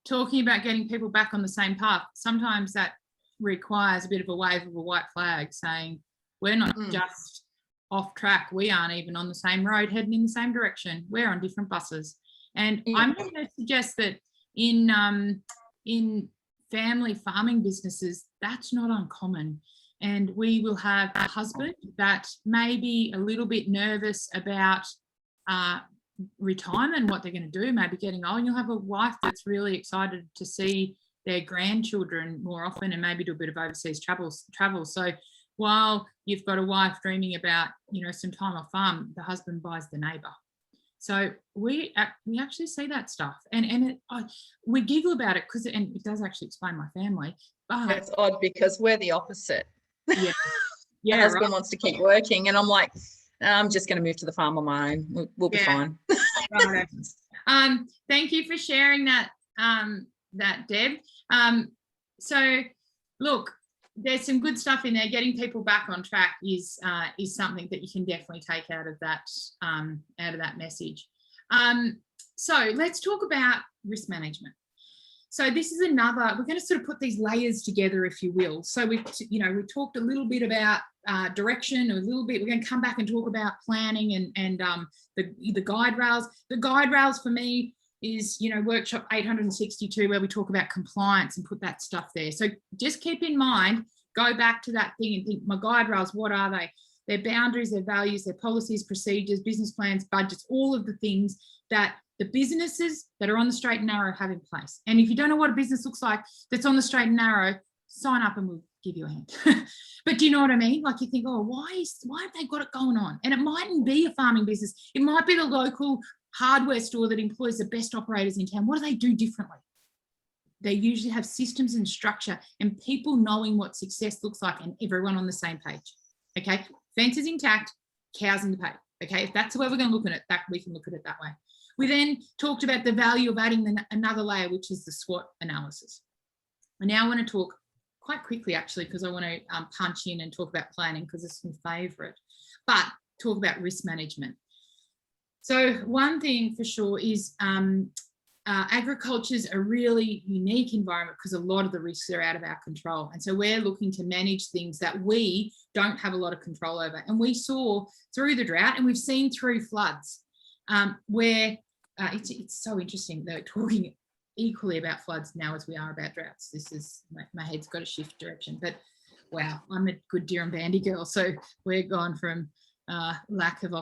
talking about getting people back on the same path, sometimes that requires a bit of a wave of a white flag saying we're not just off track, we aren't even on the same road heading in the same direction, we're on different buses. And I'm going to suggest that in family farming businesses, that's not uncommon. And we will have a husband that may be a little bit nervous about retirement, what they're going to do, maybe getting old. You'll have a wife that's really excited to see their grandchildren more often and maybe do a bit of overseas travel. So while you've got a wife dreaming about, you know, some time off farm, the husband buys the neighbour. So we actually see that stuff, and we giggle about it because it does actually explain my family. But it's odd because we're the opposite. Yeah, My husband wants to keep working, and I'm like, I'm just going to move to the farm on my own. We'll be fine. Right. Thank you for sharing that, Deb. So look, there's some good stuff in there. Getting people back on track is something that you can definitely take out of that message. So let's talk about risk management. So this is another, we're going to sort of put these layers together, if you will. So we talked a little bit about direction, a little bit. We're going to come back and talk about planning and the guide rails. The guide rails for me is, you know, workshop 862, where we talk about compliance and put that stuff there. So just keep in mind, go back to that thing and think, my guide rails, what are they? Their boundaries, their values, their policies, procedures, business plans, budgets, all of the things that the businesses that are on the straight and narrow have in place. And if you don't know what a business looks like that's on the straight and narrow, sign up and we'll give you a hand. But do you know what I mean? Like, you think, oh, why have they got it going on? And it mightn't be a farming business. It might be the local hardware store that employs the best operators in town. What do they do differently? They usually have systems and structure and people knowing what success looks like, and everyone on the same page. Okay, fences intact, cows in the paddock. Okay, if that's the way we're going to look at it, we can look at it that way. We then talked about the value of adding another layer, which is the SWOT analysis. I now want to talk quite quickly, actually, because I want to punch in and talk about planning, because it's my favourite, but talk about risk management. So one thing for sure is agriculture is a really unique environment because a lot of the risks are out of our control. And so we're looking to manage things that we don't have a lot of control over. And we saw through the drought, and we've seen through floods, where it's so interesting that we're talking equally about floods now as we are about droughts. This is, my head's got to shift direction, but wow, I'm a good deer and bandy girl. So we're gone from lack of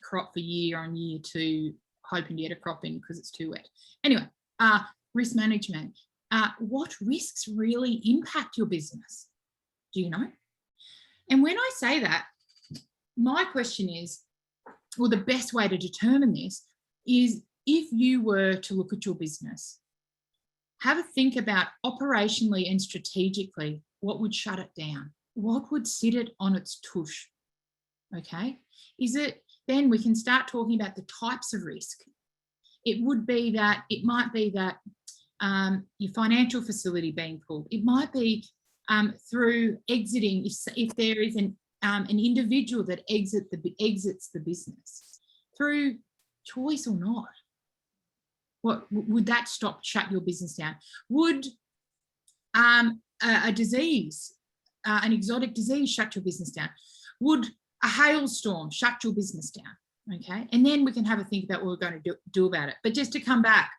crop for year on year to hoping to get a crop in because it's too wet. Anyway, risk management. what risks really impact your business? Do you know? And when I say that, my question is, well, the best way to determine this is, if you were to look at your business, have a think about operationally and strategically, what would shut it down? What would sit it on its tush? Okay. Then we can start talking about the types of risk. It might be that your financial facility being pulled. It might be through exiting, if there is an individual that exits the business, through choice or not. What would that shut your business down? Would a disease, an exotic disease, shut your business down? Would a hailstorm shut your business down? Okay, and then we can have a think about what we're going to do about it. But just to come back,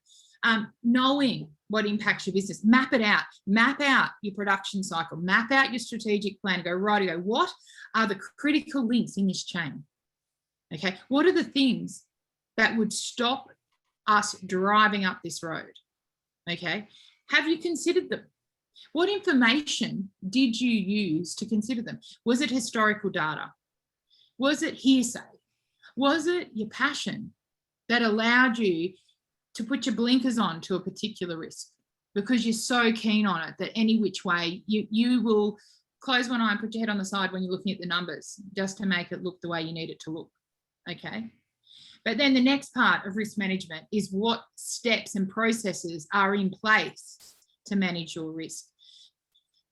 knowing what impacts your business, map it out, map out your production cycle, map out your strategic plan, go, righty-o, what are the critical links in this chain? Okay, what are the things that would stop us driving up this road? Okay, have you considered them? What information did you use to consider them? Was it historical data? Was it hearsay? Was it your passion that allowed you to put your blinkers on to a particular risk because you're so keen on it that any which way you will close one eye and put your head on the side when you're looking at the numbers just to make it look the way you need it to look? Okay. But then the next part of risk management is what steps and processes are in place to manage your risk.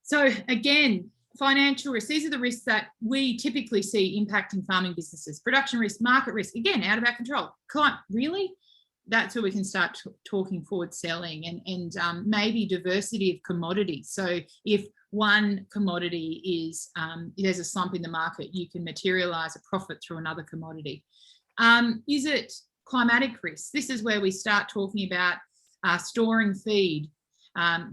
So again, financial risk, these are the risks that we typically see impacting farming businesses. Production risk, market risk, again, out of our control. Client, really? That's where we can start talking forward selling and maybe diversity of commodities. So if one commodity is, there's a slump in the market, you can materialise a profit through another commodity. Is it climatic risk? This is where we start talking about storing feed,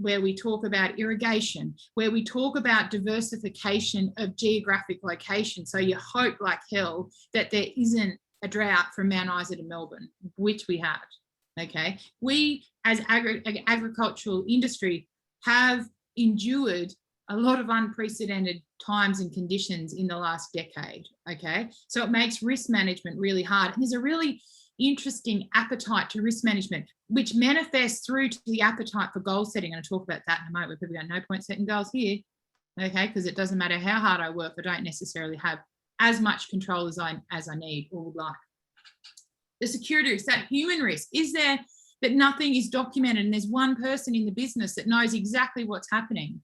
where we talk about irrigation, where we talk about diversification of geographic location. So you hope like hell that there isn't a drought from Mount Isa to Melbourne, which we had. Okay, we as agricultural industry have endured a lot of unprecedented times and conditions in the last decade. Okay, so it makes risk management really hard. And there's a really interesting appetite to risk management, which manifests through to the appetite for goal setting. I'm going to talk about that in a moment. We've probably got no point setting goals here. Okay, because it doesn't matter how hard I work, I don't necessarily have as much control as I need or would like. The security risk, that human risk, is there that nothing is documented and there's one person in the business that knows exactly what's happening,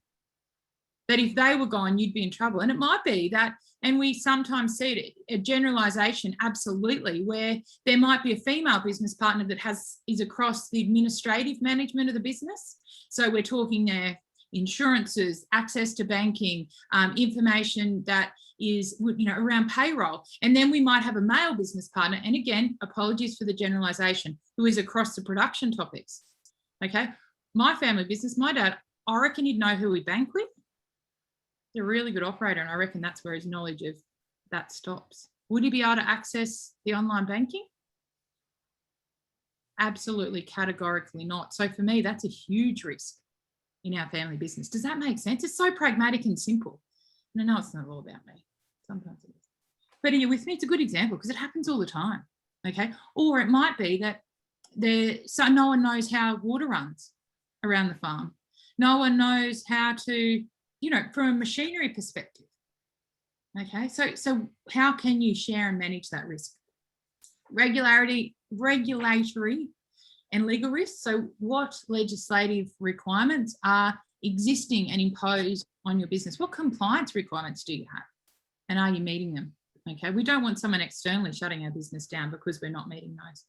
that if they were gone, you'd be in trouble. And it might be that, and we sometimes see it, a generalisation, absolutely, where there might be a female business partner that is across the administrative management of the business. So we're talking there insurances, access to banking, information that is, you know, around payroll. And then we might have a male business partner, and again, apologies for the generalisation, who is across the production topics. Okay, my family business, my dad, I reckon he'd know who we bank with. He's a really good operator, and I reckon that's where his knowledge of that stops. Would he be able to access the online banking? Absolutely, categorically not. So for me, that's a huge risk in our family business. Does that make sense? It's so pragmatic and simple. And I know it's not all about me. Sometimes it is. But are you with me? It's a good example because it happens all the time. Okay. Or it might be that so no one knows how water runs around the farm. No one knows how to, you know, from a machinery perspective. Okay. So how can you share and manage that risk? Regulatory and legal risks. So what legislative requirements are existing and imposed on your business? What compliance requirements do you have? And are you meeting them? Okay, we don't want someone externally shutting our business down because we're not meeting those.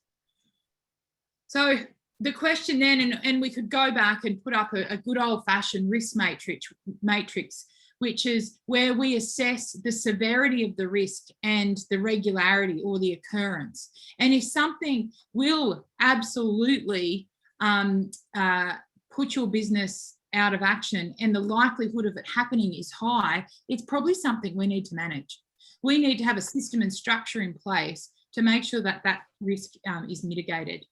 So the question then, and we could go back and put up a good old-fashioned risk matrix, which is where we assess the severity of the risk and the regularity or the occurrence. And if something will absolutely put your business out of action and the likelihood of it happening is high, it's probably something we need to manage. We need to have a system and structure in place to make sure that that risk is mitigated.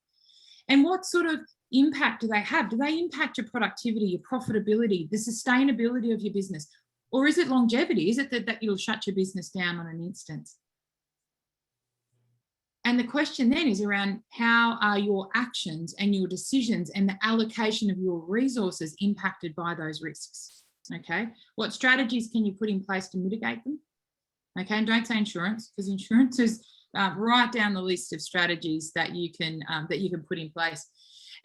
And what sort of impact do they have? Do they impact your productivity, your profitability, the sustainability of your business? Or is it longevity? Is it that you'll shut your business down on an instance? And the question then is around how are your actions and your decisions and the allocation of your resources impacted by those risks? Okay, what strategies can you put in place to mitigate them? Okay, and don't say insurance, because insurance is right down the list of strategies that you can put in place.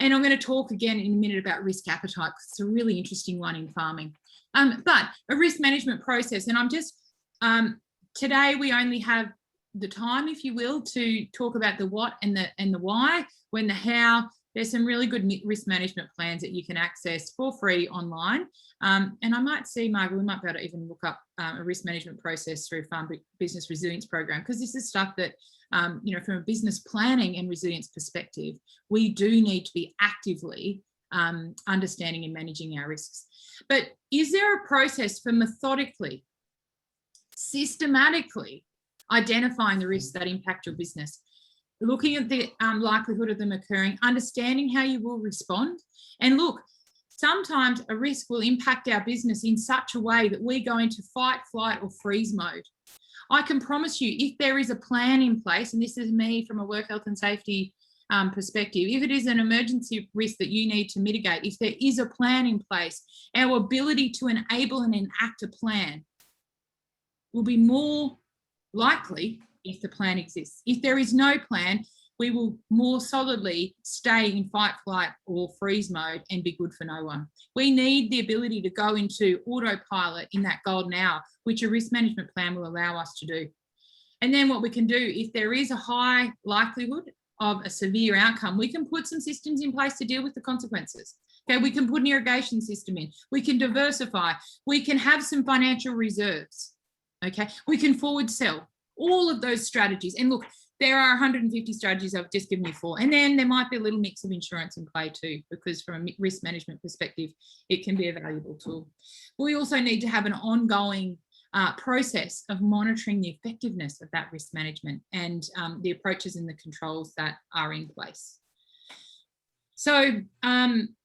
And I'm going to talk again in a minute about risk appetite, because it's a really interesting one in farming. But a risk management process, and I'm just today we only have the time, if you will, to talk about the what and the why. When the how, there's some really good risk management plans that you can access for free online. And I might see, Margaret, we might be able to even look up a risk management process through Farm Business Resilience Program, because this is stuff that, you know, from a business planning and resilience perspective, we do need to be actively understanding and managing our risks. But is there a process for methodically, systematically identifying the risks that impact your business, looking at the likelihood of them occurring, understanding how you will respond? And look, sometimes a risk will impact our business in such a way that we go into fight, flight, or freeze mode. I can promise you, if there is a plan in place, and this is me from a work health and safety perspective, if it is an emergency risk that you need to mitigate, if there is a plan in place, our ability to enable and enact a plan will be more likely if the plan exists. If there is no plan, we will more solidly stay in fight, flight, or freeze mode and be good for no one. We need the ability to go into autopilot in that golden hour, which a risk management plan will allow us to do. And then what we can do, if there is a high likelihood of a severe outcome, we can put some systems in place to deal with the consequences. Okay, we can put an irrigation system in, we can diversify, we can have some financial reserves. Okay, we can forward sell, all of those strategies. And look, there are 150 strategies. I've just given you 4. And then there might be a little mix of insurance in play too, because from a risk management perspective, it can be a valuable tool. We also need to have an ongoing process of monitoring the effectiveness of that risk management and the approaches and the controls that are in place. So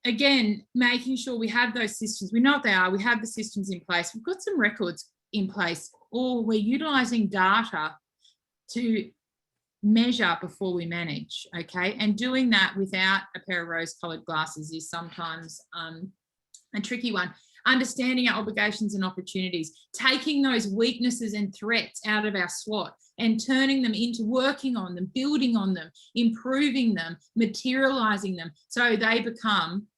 again, making sure we have those systems. We know what they are. We have the systems in place. We've got some records in place, or we're utilising data to measure before we manage, okay? And doing that without a pair of rose-coloured glasses is sometimes a tricky one. Understanding our obligations and opportunities, taking those weaknesses and threats out of our SWOT and turning them into working on them, building on them, improving them, materialising them so they become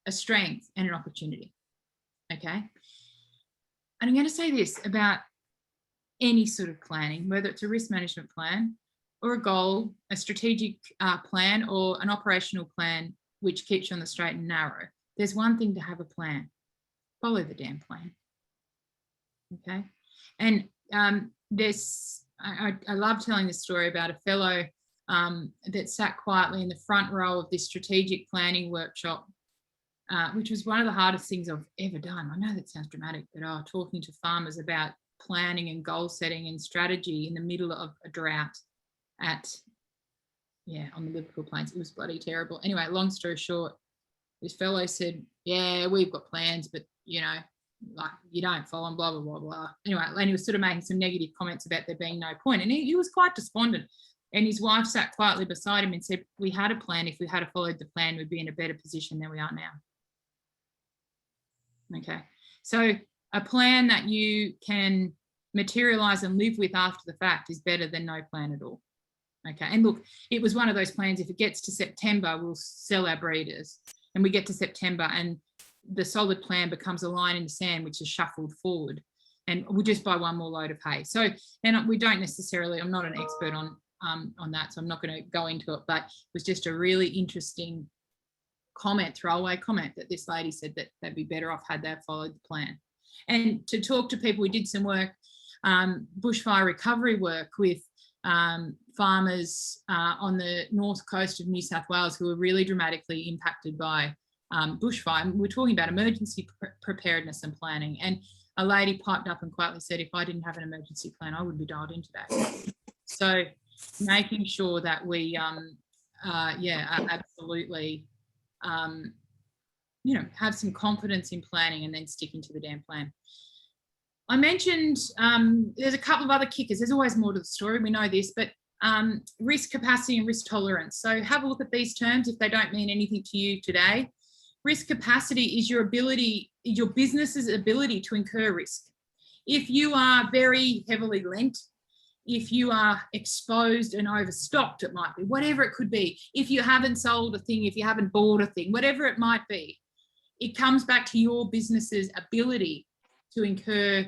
a strength and an opportunity, okay? And I'm going to say this about any sort of planning, whether it's a risk management plan or a goal, a strategic plan, or an operational plan, which keeps you on the straight and narrow. There's one thing to have a plan. Follow the damn plan. Okay. And I love telling this story about a fellow that sat quietly in the front row of this strategic planning workshop, which was one of the hardest things I've ever done. I know that sounds dramatic, but talking to farmers about planning and goal setting and strategy in the middle of a drought on the Liverpool Plains. It was bloody terrible. Anyway, long story short, this fellow said, yeah, we've got plans, but you know, like you don't follow them, blah, blah, blah, blah. Anyway, and he was sort of making some negative comments about there being no point. And he was quite despondent. And his wife sat quietly beside him and said, we had a plan. If we had followed the plan, we'd be in a better position than we are now. Okay, so a plan that you can materialize and live with after the fact is better than no plan at all. Okay, and look, it was one of those plans, if it gets to September, we'll sell our breeders. And we get to September and the solid plan becomes a line in the sand, which is shuffled forward. And we'll just buy one more load of hay. So, and we don't necessarily, I'm not an expert on that, so I'm not going to go into it, but it was just a really interesting throwaway comment that this lady said that they'd be better off had they followed the plan. And to talk to people, we did some work, bushfire recovery work with farmers on the north coast of New South Wales who were really dramatically impacted by bushfire. We're talking about emergency preparedness and planning. And a lady piped up and quietly said, if I didn't have an emergency plan, I would be dialed into that. So making sure that we, are absolutely you know, have some confidence in planning and then sticking to the damn plan. I mentioned there's a couple of other kickers. There's always more to the story. We know this, but risk capacity and risk tolerance. So have a look at these terms if they don't mean anything to you today. Risk capacity is your ability, your business's ability to incur risk. If you are very heavily lent, if you are exposed and overstocked, it might be, whatever it could be. If you haven't sold a thing, if you haven't bought a thing, whatever it might be, it comes back to your business's ability to incur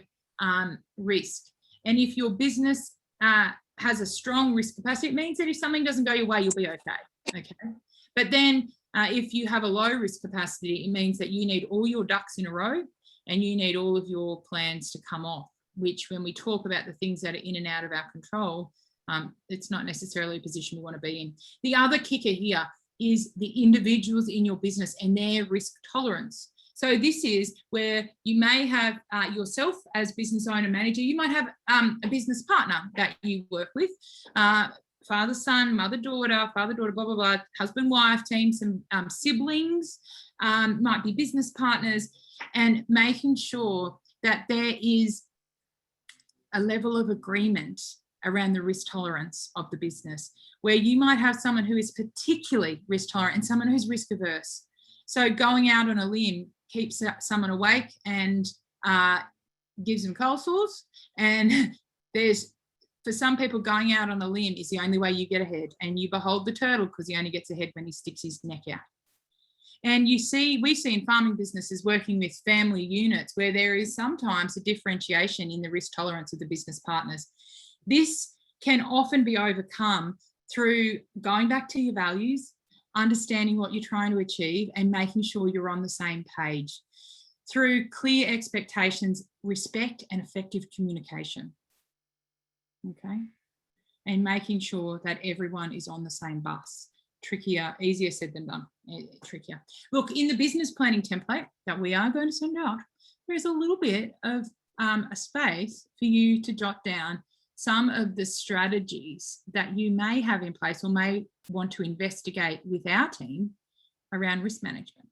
risk. And if your business has a strong risk capacity, it means that if something doesn't go your way, you'll be okay. Okay. But then if you have a low risk capacity, it means that you need all your ducks in a row and you need all of your plans to come off, which when we talk about the things that are in and out of our control, it's not necessarily a position we want to be in. The other kicker here is the individuals in your business and their risk tolerance. So this is where you may have yourself as business owner manager, you might have a business partner that you work with, father, son, mother, daughter, father, daughter, blah, blah, blah, husband, wife, team, some siblings, might be business partners, and making sure that there is a level of agreement around the risk tolerance of the business, where you might have someone who is particularly risk tolerant and someone who's risk averse. So going out on a limb keeps someone awake and gives them cold sores. And there's, for some people, going out on a limb is the only way you get ahead, and you behold the turtle because he only gets ahead when he sticks his neck out. And you see, we see in farming businesses working with family units where there is sometimes a differentiation in the risk tolerance of the business partners. This can often be overcome through going back to your values, understanding what you're trying to achieve, and making sure you're on the same page through clear expectations, respect, and effective communication. Okay. And making sure that everyone is on the same bus. Trickier, easier said than done, trickier. Look, in the business planning template that we are going to send out, there's a little bit of a space for you to jot down some of the strategies that you may have in place or may want to investigate with our team around risk management.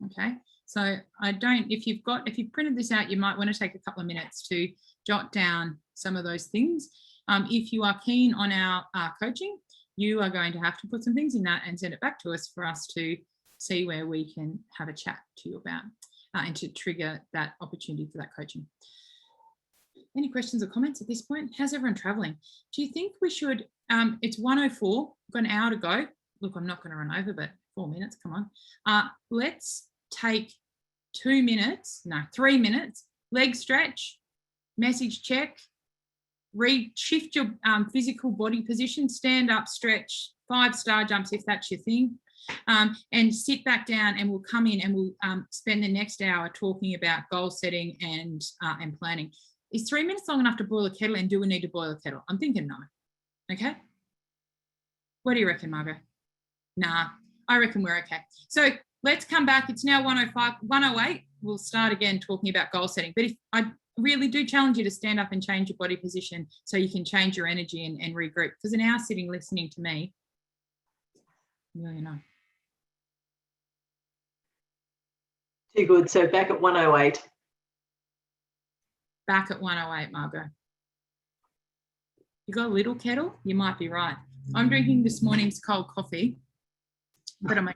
Okay, so if you've printed this out, you might want to take a couple of minutes to jot down some of those things. If you are keen on our coaching, you are going to have to put some things in that and send it back to us for us to see where we can have a chat to you about and to trigger that opportunity for that coaching. Any questions or comments at this point? How's everyone traveling? Do you think we should, it's 1:04, got an hour to go. Look, I'm not going to run over, but 4 minutes, come on. Let's take 3 minutes, leg stretch, message check, shift your physical body position, stand up, stretch, 5-star jumps if that's your thing, and sit back down, and we'll come in and we'll spend the next hour talking about goal setting and planning. Is 3 minutes long enough to boil a kettle, and do we need to boil a kettle? I'm thinking no. Okay. What do you reckon, Margot? Nah, I reckon we're okay. So let's come back. It's now 1:05, 1:08. We'll start again talking about goal setting. But if I really do challenge you to stand up and change your body position so you can change your energy and regroup, because an hour sitting listening to me, you know. Too good. So back at 1:08. Back at 1:08, Margot. You got a little kettle? You might be right. I'm drinking this morning's cold coffee, but I'm okay.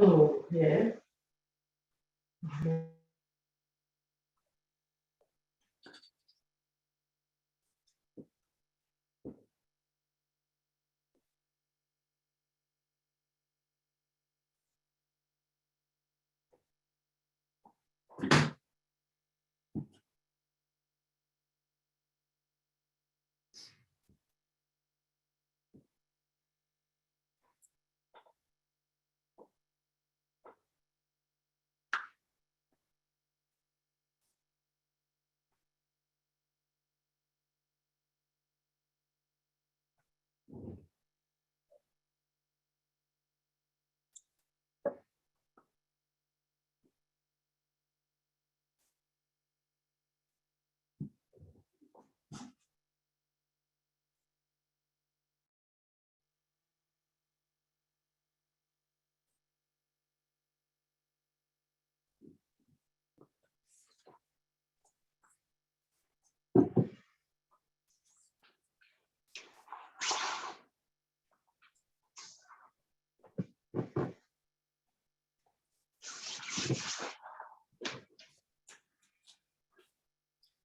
Oh, yeah.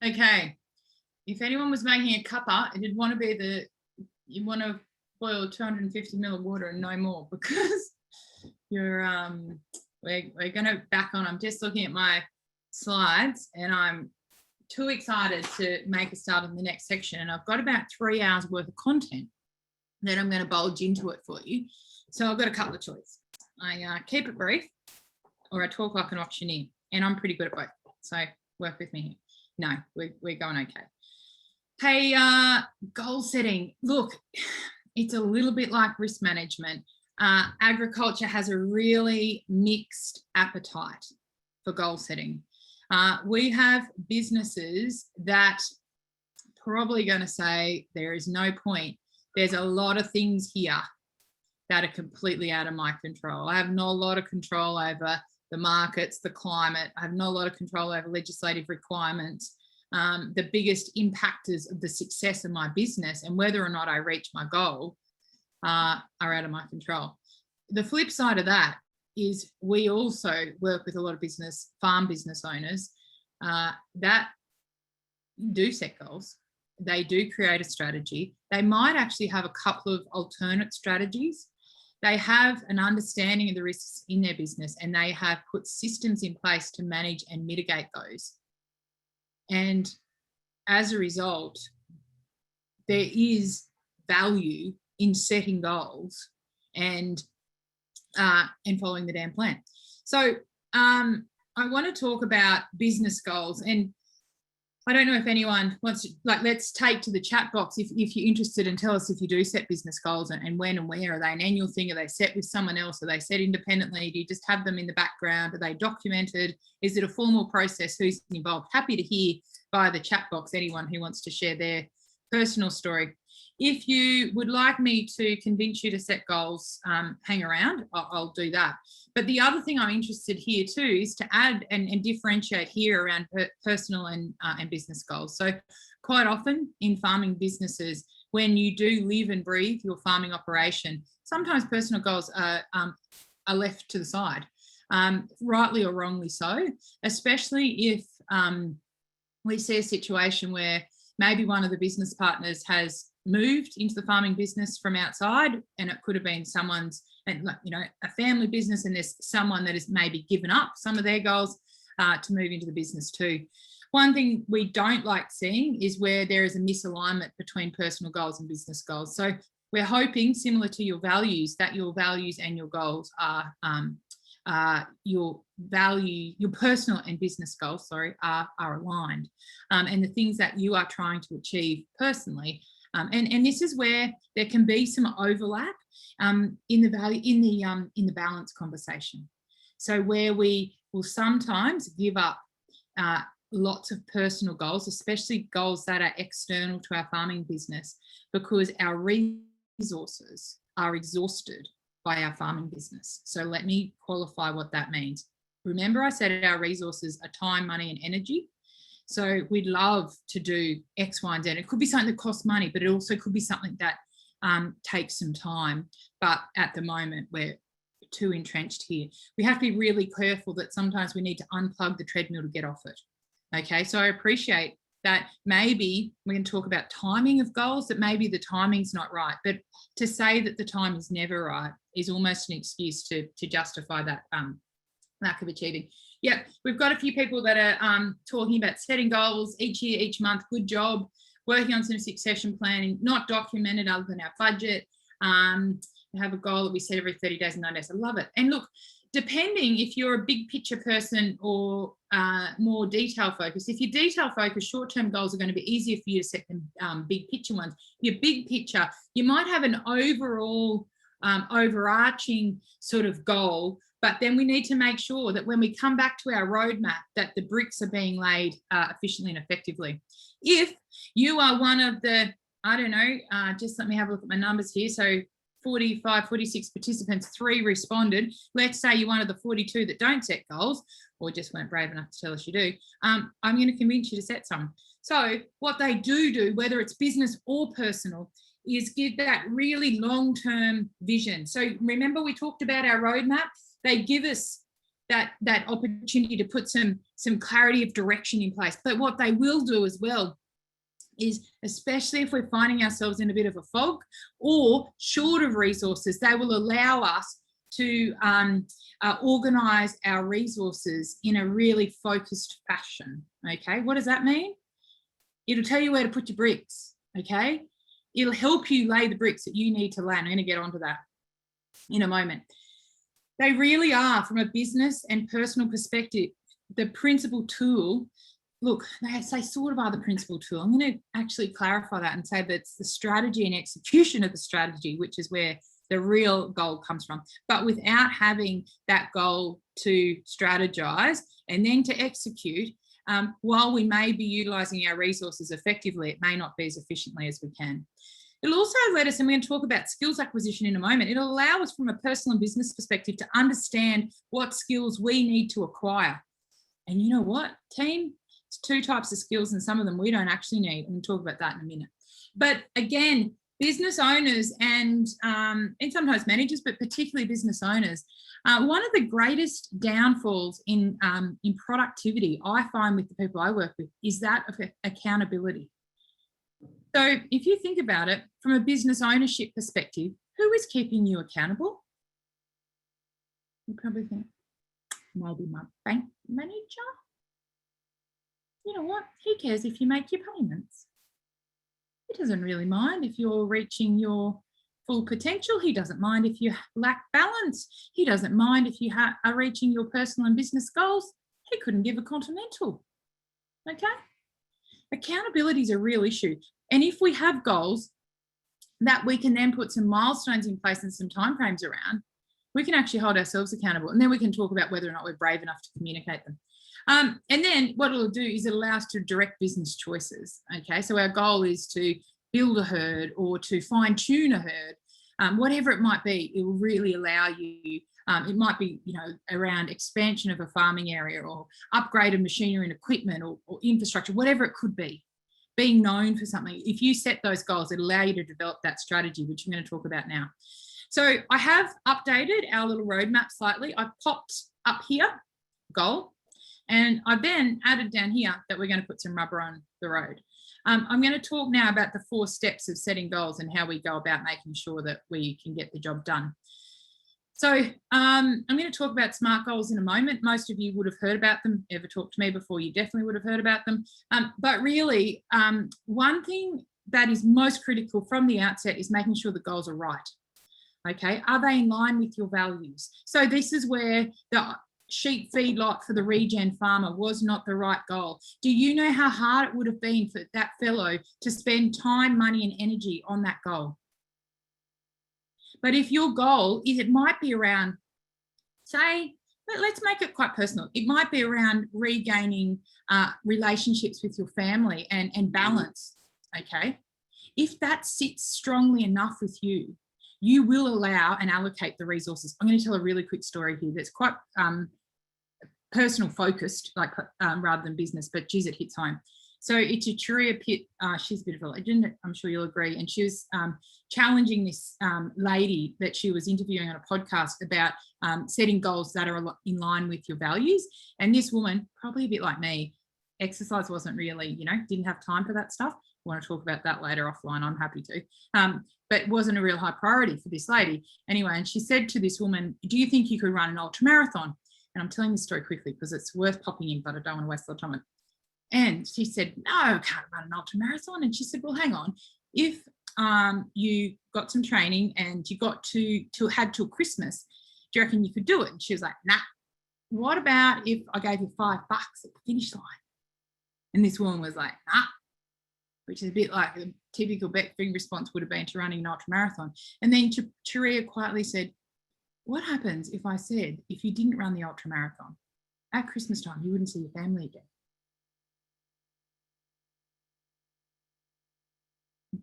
Okay. If anyone was making a cuppa, it'd want to be you want to boil 250 ml of water and no more, because you're we're going to back on. I'm just looking at my slides and I'm too excited to make a start on the next section, and I've got about 3 hours worth of content that I'm going to bulge into it for you. So I've got a couple of choices. I keep it brief, or I talk like an auctioneer, and I'm pretty good at both. So work with me here. No, we're going okay. Hey, goal setting. Look, it's a little bit like risk management. Agriculture has a really mixed appetite for goal setting. We have businesses that probably going to say there is no point. There's a lot of things here that are completely out of my control. I have no lot of control over the markets, the climate. I have no lot of control over legislative requirements. The biggest impactors of the success of my business and whether or not I reach my goal are out of my control. The flip side of that is we also work with a lot of farm business owners that do set goals. They do create a strategy. They might actually have a couple of alternate strategies. They have an understanding of the risks in their business, and they have put systems in place to manage and mitigate those. And as a result, there is value in setting goals and following the damn plan. So I want to talk about business goals, and I don't know if anyone wants to, let's take to the chat box if you're interested, and tell us if you do set business goals, and when and where. Are they an annual thing? Are they set with someone else? Are they set independently? Do you just have them in the background? Are they documented? Is it a formal process? Who's involved? Happy to hear via the chat box anyone who wants to share their personal story. If you would like me to convince you to set goals, hang around, I'll do that. But the other thing I'm interested here too is to add and differentiate here around personal and business goals. So quite often in farming businesses, when you do live and breathe your farming operation, sometimes personal goals are left to the side, rightly or wrongly so, especially if we see a situation where maybe one of the business partners has moved into the farming business from outside, and it could have been someone's, a family business, and there's someone that has maybe given up some of their goals to move into the business too. One thing we don't like seeing is where there is a misalignment between personal goals and business goals. So we're hoping, similar to your values, that your values and your goals are your personal and business goals, are aligned, and the things that you are trying to achieve personally. And this is where there can be some overlap in the balance conversation. So where we will sometimes give up lots of personal goals, especially goals that are external to our farming business, because our resources are exhausted by our farming business. So let me qualify what that means. Remember, I said our resources are time, money, and energy. So we'd love to do X, Y, and Z. It could be something that costs money, but it also could be something that takes some time. But at the moment, we're too entrenched here. We have to be really careful that sometimes we need to unplug the treadmill to get off it. Okay, so I appreciate that maybe we can talk about timing of goals, that maybe the timing's not right. But to say that the time is never right is almost an excuse to justify that lack of achieving. Yeah, we've got a few people that are talking about setting goals each year, each month. Good job. Working on some succession planning, not documented other than our budget. We have a goal that we set every 30 days and 9 days. I love it. And look, depending if you're a big picture person or more detail focused, if you're detail focused, short-term goals are going to be easier for you to set than big picture ones. Your big picture, you might have an overall overarching sort of goal, but then we need to make sure that when we come back to our roadmap, that the bricks are being laid efficiently and effectively. If you are one of the, I don't know, just let me have a look at my numbers here. So 45, 46 participants, 3 responded. Let's say you're one of the 42 that don't set goals, or just weren't brave enough to tell us you do. I'm going to convince you to set some. So what they do, whether it's business or personal, is give that really long-term vision. So remember we talked about our roadmap? They give us that opportunity to put some clarity of direction in place. But what they will do as well is, especially if we're finding ourselves in a bit of a fog or short of resources, they will allow us to organise our resources in a really focused fashion. Okay, what does that mean? It'll tell you where to put your bricks. Okay, it'll help you lay the bricks that you need to lay. I'm going to get onto that in a moment. They really are, from a business and personal perspective, the principal tool. Look, they say sort of are the principal tool. I'm going to actually clarify that and say that it's the strategy and execution of the strategy, which is where the real goal comes from. But without having that goal to strategize and then to execute, while we may be utilising our resources effectively, it may not be as efficiently as we can. It'll also let us, and we're going to talk about skills acquisition in a moment, it'll allow us from a personal and business perspective to understand what skills we need to acquire. And you know what, team? It's two types of skills, and some of them we don't actually need. And we'll talk about that in a minute. But again, business owners and sometimes managers, but particularly business owners, one of the greatest downfalls in productivity I find with the people I work with is that of accountability. So if you think about it from a business ownership perspective, who is keeping you accountable? You probably think, maybe my bank manager. You know what? He cares if you make your payments. He doesn't really mind if you're reaching your full potential. He doesn't mind if you lack balance. He doesn't mind if you are reaching your personal and business goals. He couldn't give a continental. Okay? Accountability is a real issue. And if we have goals that we can then put some milestones in place and some timeframes around, we can actually hold ourselves accountable. And then we can talk about whether or not we're brave enough to communicate them. And then what it'll do is it allows us to direct business choices. Okay, so our goal is to build a herd or to fine tune a herd, whatever it might be. It will really allow you. It might be, around expansion of a farming area or upgrade of machinery and equipment or infrastructure, whatever it could be. Being known for something. If you set those goals, it'll allow you to develop that strategy, which I'm going to talk about now. So I have updated our little roadmap slightly. I popped up here, goal, and I've then added down here that we're going to put some rubber on the road. I'm going to talk now about the 4 steps of setting goals and how we go about making sure that we can get the job done. So I'm going to talk about SMART goals in a moment. Most of you would have heard about them. Ever talked to me before, you definitely would have heard about them. But really, one thing that is most critical from the outset is making sure the goals are right. Okay, are they in line with your values? So this is where the sheep feedlot for the regen farmer was not the right goal. Do you know how hard it would have been for that fellow to spend time, money, and energy on that goal? But if your goal is, it might be around, say, let's make it quite personal. It might be around regaining relationships with your family and balance, okay? If that sits strongly enough with you, you will allow and allocate the resources. I'm going to tell a really quick story here that's quite personal focused, like rather than business, but geez, it hits home. So it's a Turia Pitt, she's a bit of a legend, I'm sure you'll agree, and she was challenging this lady that she was interviewing on a podcast about setting goals that are in line with your values. And this woman, probably a bit like me, exercise wasn't really, didn't have time for that stuff. I want to talk about that later offline, I'm happy to. But it wasn't a real high priority for this lady. Anyway, and she said to this woman, do you think you could run an ultra marathon? And I'm telling this story quickly because it's worth popping in, but I don't want to waste a lot of time. And she said, no, I can't run an ultra marathon. And she said, well, hang on. If you got some training and you got had till Christmas, do you reckon you could do it? And she was like, nah. What about if I gave you $5 at the finish line? And this woman was like, nah, which is a bit like the typical Fing response would have been to running an ultra marathon. And then Turia quietly said, what happens if I said, if you didn't run the ultra marathon at Christmas time, you wouldn't see your family again?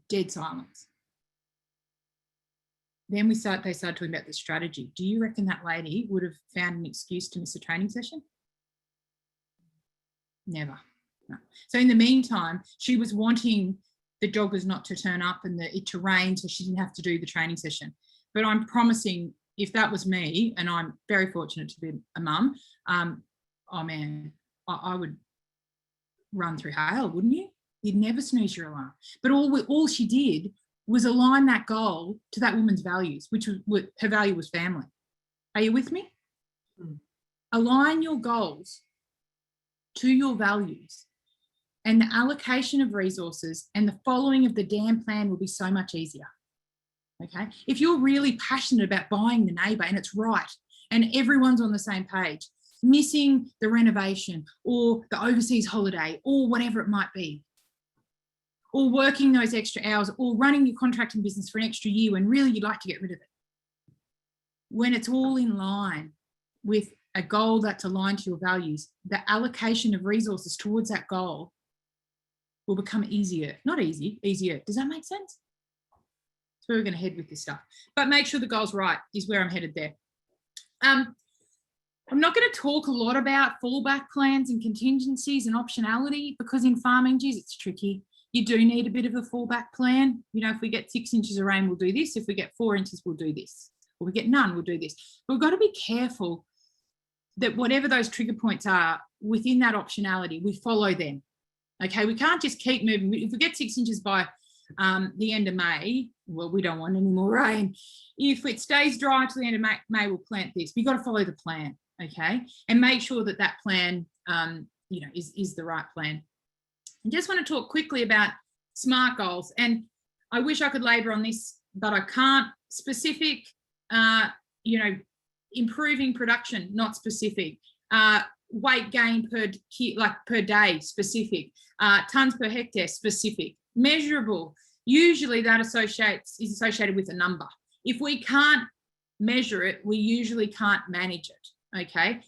Dead silence. Then they started talking about the strategy. Do you reckon that lady would have found an excuse to miss a training session? Never. No. So in the meantime, she was wanting the joggers not to turn up and it to rain so she didn't have to do the training session. But I'm promising if that was me, and I'm very fortunate to be a mum, oh man, I would run through hell, wouldn't you? You'd never snooze your alarm. But all she did was align that goal to that woman's values, which was her value was family. Are you with me? Align your goals to your values, and the allocation of resources and the following of the damn plan will be so much easier. Okay, if you're really passionate about buying the neighbour and it's right and everyone's on the same page, missing the renovation or the overseas holiday or whatever it might be, or working those extra hours or running your contracting business for an extra year when really you'd like to get rid of it. When it's all in line with a goal that's aligned to your values, the allocation of resources towards that goal will become easier. Not easy, easier. Does that make sense? That's where we're going to head with this stuff. But make sure the goal's right is where I'm headed there. I'm not going to talk a lot about fallback plans and contingencies and optionality, because in farming, geez, it's tricky. You do need a bit of a fallback plan. You know, if we get 6 inches of rain, we'll do this. If we get 4 inches, we'll do this. Or we get none, we'll do this. But we've got to be careful that whatever those trigger points are within that optionality, we follow them. Okay, we can't just keep moving. If we get 6 inches by the end of May, well, we don't want any more rain. If it stays dry to the end of May, we'll plant this. We've got to follow the plan, okay? And make sure that that plan, you know, is the right plan. I just want to talk quickly about SMART goals. And I wish I could labour on this, but I can't. Specific, you know, improving production, not specific. Weight gain per day, specific. Tonnes per hectare, specific. Measurable, usually that is associated with a number. If we can't measure it, we usually can't manage it, okay?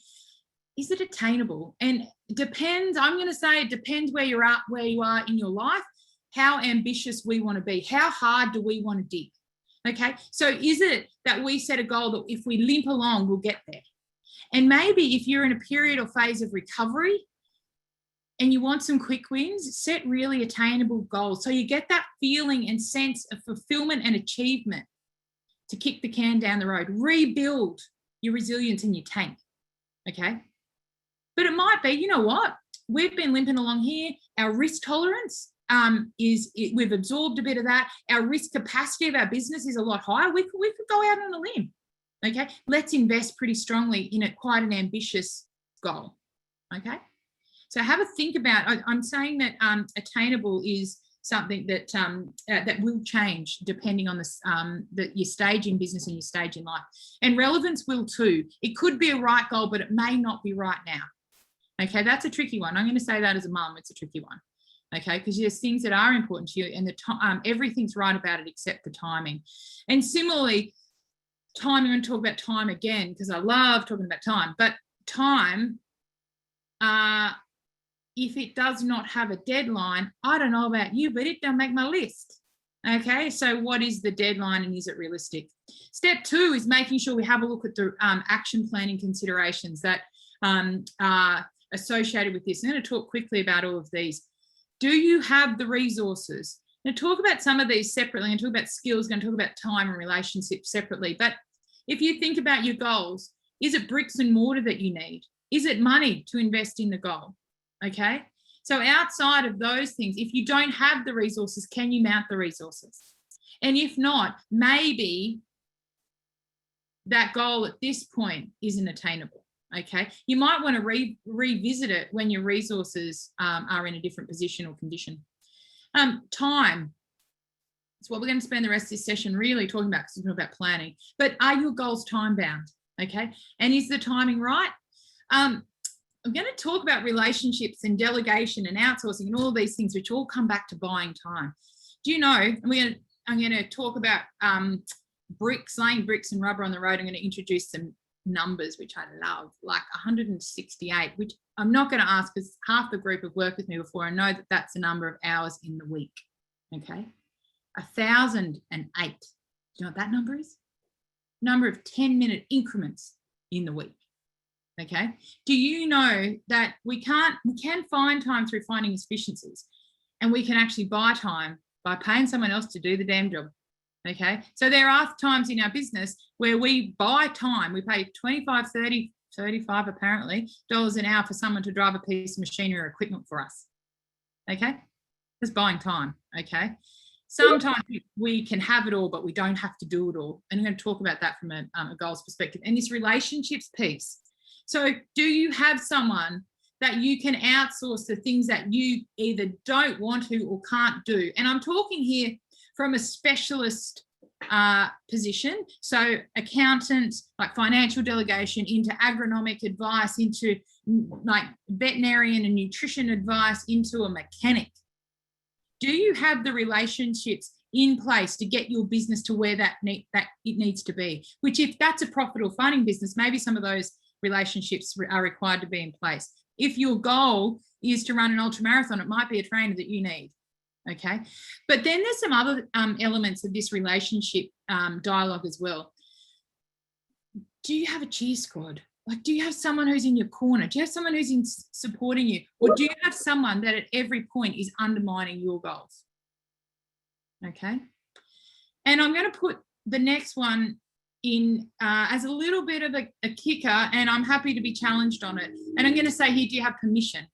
Is it attainable? And it depends, I'm going to say it depends where you are in your life, how ambitious we want to be, how hard do we want to dig, okay? So is it that we set a goal that if we limp along, we'll get there? And maybe if you're in a period or phase of recovery and you want some quick wins, set really attainable goals. So you get that feeling and sense of fulfillment and achievement to kick the can down the road. Rebuild your resilience in your tank, okay? But it might be, you know what? We've been limping along here. Our risk tolerance we've absorbed a bit of that. Our risk capacity of our business is a lot higher. We could go out on a limb, okay? Let's invest pretty strongly in quite an ambitious goal, okay? So have a think about, I'm saying that attainable is something that that will change depending on your stage in business and your stage in life. And relevance will too. It could be a right goal, but it may not be right now. Okay, that's a tricky one. I'm going to say that as a mum, it's a tricky one. Okay, because there's things that are important to you and everything's right about it except the timing. And similarly, time, I'm going to talk about time again because I love talking about time, but time, if it does not have a deadline, I don't know about you, but it don't make my list. Okay, so what is the deadline and is it realistic? Step 2 is making sure we have a look at the action planning considerations that are associated with this. I'm going to talk quickly about all of these. Do you have the resources? I'm going to talk about some of these separately. I'm going to talk about skills, I'm going to talk about time and relationships separately. But if you think about your goals, is it bricks and mortar that you need? Is it money to invest in the goal? Okay, so outside of those things, if you don't have the resources, can you mount the resources? And if not, maybe that goal at this point isn't attainable. Okay, you might want to revisit it when your resources are in a different position or condition. Time. It's what we're going to spend the rest of this session really talking about because we're talking about planning. But are your goals time bound? Okay, and is the timing right? I'm going to talk about relationships and delegation and outsourcing and all these things, which all come back to buying time. Do you know, and I'm going to talk about bricks, laying bricks and rubber on the road. I'm going to introduce some numbers, which I love, like 168, which I'm not going to ask because half the group have worked with me before and know that that's the number of hours in the week. Okay, 1,008. Do you know what that number is? Number of 10-minute increments in the week. Okay, do you know that we can find time through finding efficiencies, and we can actually buy time by paying someone else to do the damn job. Okay, so there are times in our business where we buy time. We pay 25, 30, 35 apparently dollars an hour for someone to drive a piece of machinery or equipment for us. Okay, just buying time. Okay, sometimes we can have it all, but we don't have to do it all. And I'm going to talk about that from a goals perspective. And this relationships piece. So do you have someone that you can outsource the things that you either don't want to or can't do? And I'm talking here from a specialist position. So accountants, like financial delegation, into agronomic advice, into like veterinarian and nutrition advice, into a mechanic. Do you have the relationships in place to get your business to where that it needs to be? Which, if that's a profitable funding business, maybe some of those relationships are required to be in place. If your goal is to run an ultra marathon, it might be a trainer that you need. Okay, but then there's some other elements of this relationship dialogue as well. Do you have a cheer squad? Like, do you have someone who's in your corner? Do you have someone who's supporting you? Or do you have someone that at every point is undermining your goals? Okay, and I'm going to put the next one in as a little bit of a kicker, and I'm happy to be challenged on it. And I'm going to say here, do you have permission?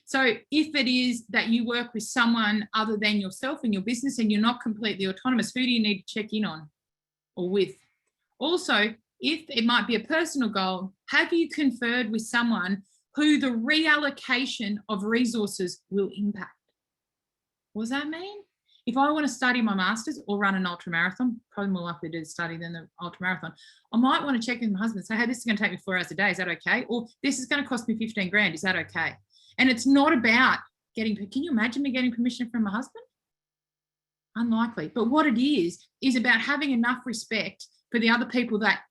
So if it is that you work with someone other than yourself in your business and you're not completely autonomous, who do you need to check in on or with? Also, if it might be a personal goal, have you conferred with someone who the reallocation of resources will impact? What does that mean? If I want to study my master's or run an ultra marathon, probably more likely to study than the ultra marathon, I might want to check with my husband and say, hey, this is going to take me 4 hours a day. Is that okay? Or this is going to cost me 15 grand. Is that okay? And it's not about getting, can you imagine me getting permission from my husband? Unlikely. But what it is about having enough respect for the other people that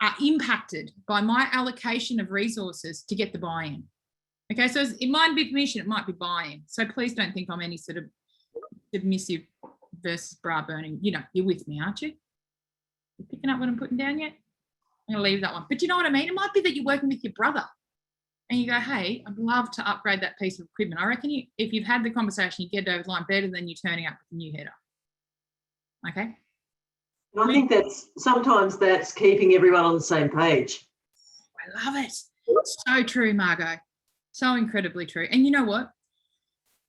are impacted by my allocation of resources to get the buy-in. Okay, so it might be permission, it might be buy-in. So please don't think I'm any sort of submissive versus bra burning. You know, you're with me, aren't you? You picking up what I'm putting down yet? I'm going to leave that one. But you know what I mean? It might be that you're working with your brother and you go, hey, I'd love to upgrade that piece of equipment. I reckon if you've had the conversation, you get it over the line better than you turning up with a new header. Okay? And I think sometimes that's keeping everyone on the same page. I love it. So true, Margot. So incredibly true. And you know what?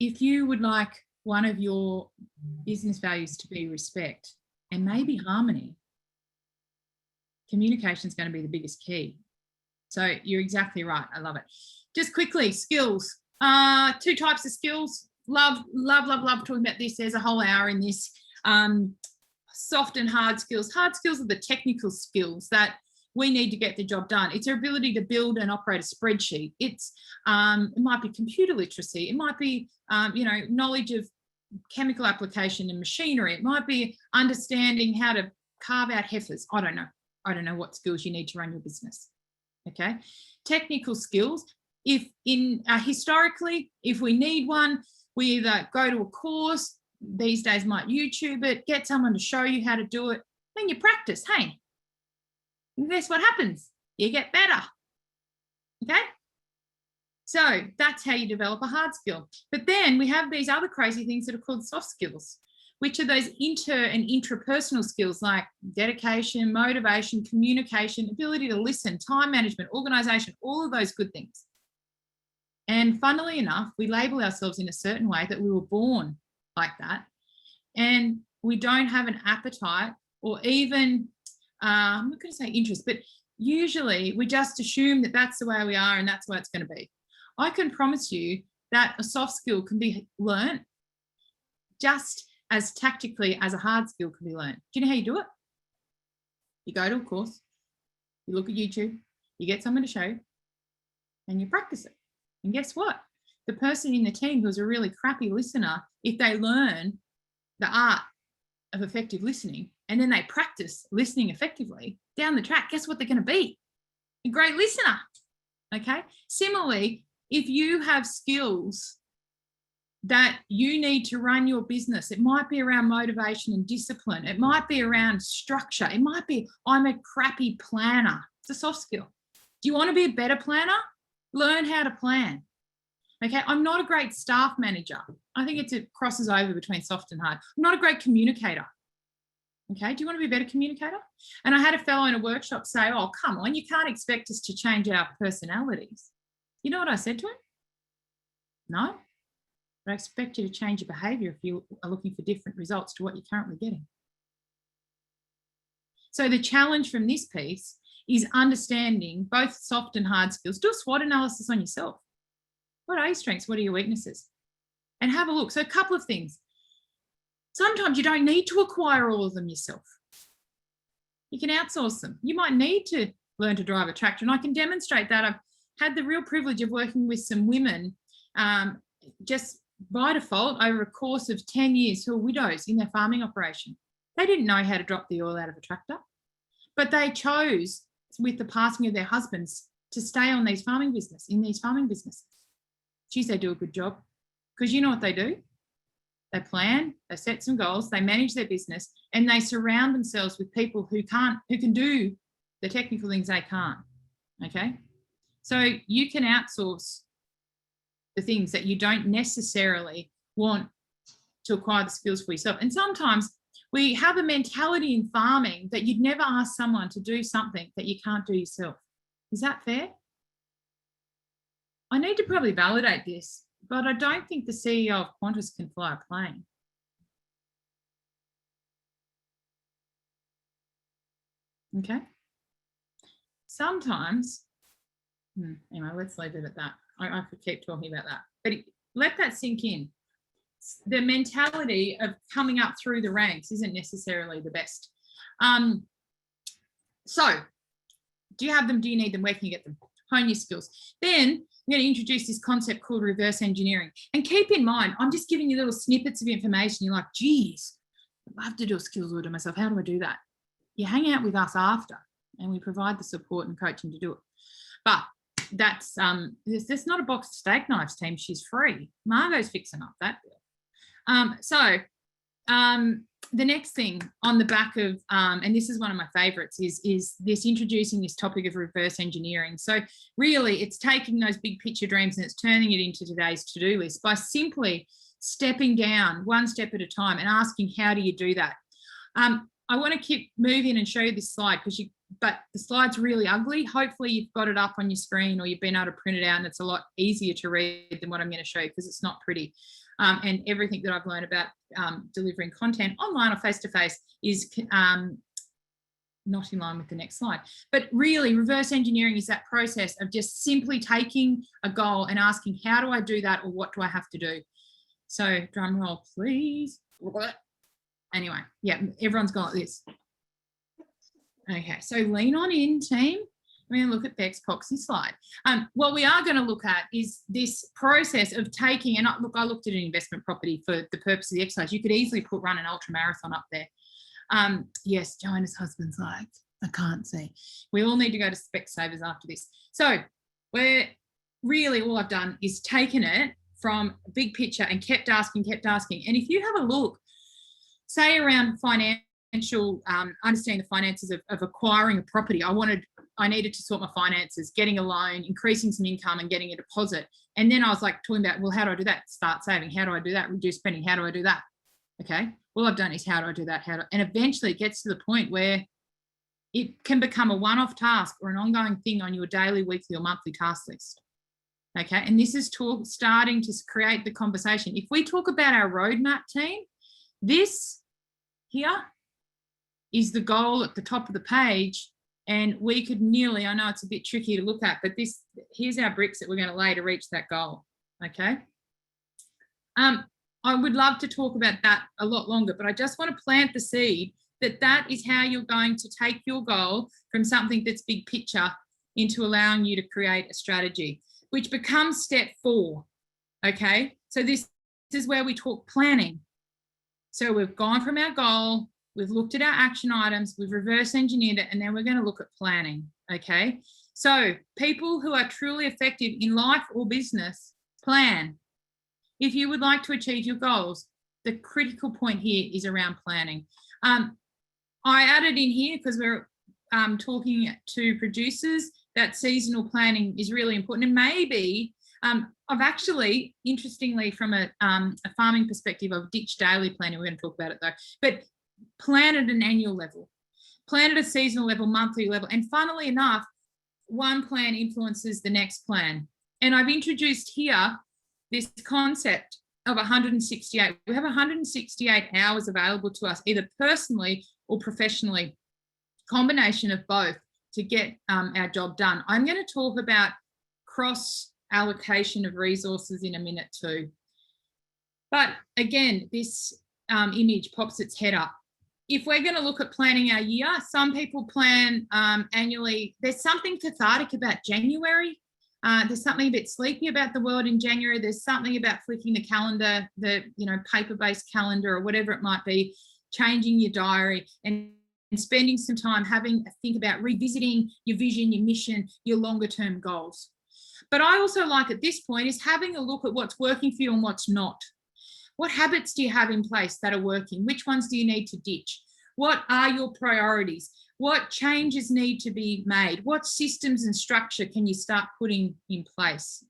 If you would like one of your business values to be respect and maybe harmony, communication is going to be the biggest key. So you're exactly right. I love it. Just quickly, skills. 2 types of skills. Love talking about this. There's a whole hour in this. Soft and hard skills. Hard skills are the technical skills that we need to get the job done. It's our ability to build and operate a spreadsheet. It's it might be computer literacy. It might be knowledge of chemical application and machinery. It might be understanding how to carve out heifers. I don't know what skills you need to run your business. Okay, technical skills. If historically, if we need one, we either go to a course. These days might YouTube it, get someone to show you how to do it, then you practice. Hey, and guess what happens? You get better. Okay, so that's how you develop a hard skill. But then we have these other crazy things that are called soft skills, which are those inter and intrapersonal skills like dedication, motivation, communication, ability to listen, time management, organization, all of those good things. And funnily enough, we label ourselves in a certain way that we were born like that, and we don't have an appetite or even I'm not going to say interest, but usually we just assume that that's the way we are and that's the way it's going to be. I can promise you that a soft skill can be learned just as tactically as a hard skill can be learned. Do you know how you do it? You go to a course, you look at YouTube, you get someone to show you, and you practice it. And guess what? The person in the team who's a really crappy listener, if they learn the art of effective listening and then they practice listening effectively down the track, guess what they're going to be? A great listener. Okay. Similarly, if you have skills that you need to run your business, it might be around motivation and discipline. It might be around structure. It might be, I'm a crappy planner. It's a soft skill. Do you want to be a better planner? Learn how to plan. Okay, I'm not a great staff manager. I think it crosses over between soft and hard. I'm not a great communicator. Okay, do you want to be a better communicator? And I had a fellow in a workshop say, oh, come on, you can't expect us to change our personalities. You know what I said to him? No, but I expect you to change your behaviour if you are looking for different results to what you're currently getting. So the challenge from this piece is understanding both soft and hard skills. Do a SWOT analysis on yourself. What are your strengths? What are your weaknesses? And have a look. So a couple of things. Sometimes you don't need to acquire all of them yourself. You can outsource them. You might need to learn to drive a tractor. And I can demonstrate that. I've had the real privilege of working with some women just by default over a course of 10 years who are widows in their farming operation. They didn't know how to drop the oil out of a tractor, but they chose with the passing of their husbands to stay on these farming businesses. Geez, they do a good job, because you know what they do? They plan, they set some goals, they manage their business, and they surround themselves with people who can do the technical things they can't. Okay, so you can outsource the things that you don't necessarily want to acquire the skills for yourself. And sometimes we have a mentality in farming that you'd never ask someone to do something that you can't do yourself. Is that fair? I need to probably validate this, but I don't think the CEO of Qantas can fly a plane. Okay. Sometimes, anyway, let's leave it at that. I could keep talking about that, but let that sink in. The mentality of coming up through the ranks isn't necessarily the best. So, do you have them? Do you need them? Where can you get them? Hone your skills. Then I'm going to introduce this concept called reverse engineering. And keep in mind, I'm just giving you little snippets of information. You're like, geez, I have to do a skills audit myself. How do I do that? You hang out with us after, and we provide the support and coaching to do it. But that's there's not a box of steak knives, team. She's free. Margot's fixing up that bit. The next thing on the back of, and this is one of my favourites, is this introducing this topic of reverse engineering. So really, it's taking those big picture dreams and it's turning it into today's to-do list by simply stepping down one step at a time and asking, how do you do that? I want to keep moving and show you this slide but the slide's really ugly. Hopefully you've got it up on your screen or you've been able to print it out, and it's a lot easier to read than what I'm going to show you because it's not pretty. And everything that I've learned about delivering content online or face-to-face is not in line with the next slide. But really, reverse engineering is that process of just simply taking a goal and asking, how do I do that, or what do I have to do? So drum roll, please. Anyway, yeah, everyone's gone like this. Okay, so lean on in, team. We're going to look at Beck's Poxy slide. What we are going to look at is this process of taking, and I looked at an investment property for the purpose of the exercise. You could easily run an ultra marathon up there. Yes, Joanna's husband's like, I can't see. We all need to go to Specsavers after this. So we're really, all I've done is taken it from a big picture and kept asking. And if you have a look, say around financial, understanding the finances of acquiring a property, I needed to sort my finances, getting a loan, increasing some income and getting a deposit. And then I was like talking about, well, how do I do that? Start saving. How do I do that? Reduce spending. How do I do that? Okay. All I've done is how do I do that? And eventually it gets to the point where it can become a one-off task or an ongoing thing on your daily, weekly or monthly task list. Okay. And this is starting to create the conversation. If we talk about our roadmap, team, this here is the goal at the top of the page. And we could nearly, I know it's a bit tricky to look at, but here's our bricks that we're going to lay to reach that goal. Okay. I would love to talk about that a lot longer, but I just want to plant the seed that is how you're going to take your goal from something that's big picture into allowing you to create a strategy, which becomes step 4. Okay. So this is where we talk planning. So we've gone from our goal, we've looked at our action items, we've reverse engineered it, and then we're going to look at planning, okay? So people who are truly effective in life or business, plan. If you would like to achieve your goals, the critical point here is around planning. I added in here, because we're talking to producers, that seasonal planning is really important. And maybe I've actually, interestingly, from a farming perspective, I've ditched daily planning. We're going to talk about it though. But plan at an annual level, plan at a seasonal level, monthly level, and funnily enough, one plan influences the next plan. And I've introduced here this concept of 168. We have 168 hours available to us, either personally or professionally, combination of both, to get our job done. I'm going to talk about cross allocation of resources in a minute too. But again, this image pops its head up. If we're going to look at planning our year, some people plan annually. There's something cathartic about January. There's something a bit sleepy about the world in January. There's something about flicking the calendar, the paper-based calendar or whatever it might be, changing your diary and spending some time having a think about revisiting your vision, your mission, your longer-term goals. But I also like at this point is having a look at what's working for you and what's not. What habits do you have in place that are working? Which ones do you need to ditch? What are your priorities? What changes need to be made? What systems and structure can you start putting in place?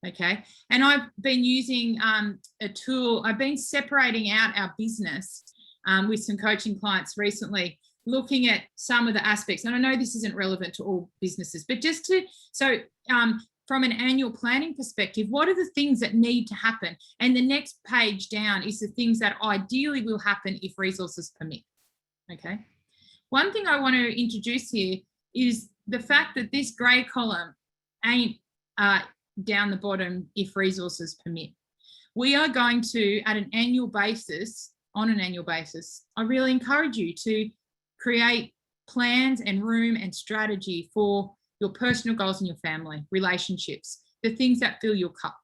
Okay. And I've been using a tool. I've been separating out our business with some coaching clients recently, looking at some of the aspects. And I know this isn't relevant to all businesses, but just to, from an annual planning perspective, what are the things that need to happen? And the next page down is the things that ideally will happen if resources permit. Okay. One thing I want to introduce here is the fact that this grey column ain't down the bottom if resources permit. We are going to, at an annual basis, I really encourage you to create plans and room and strategy for your personal goals and your family, relationships, the things that fill your cup.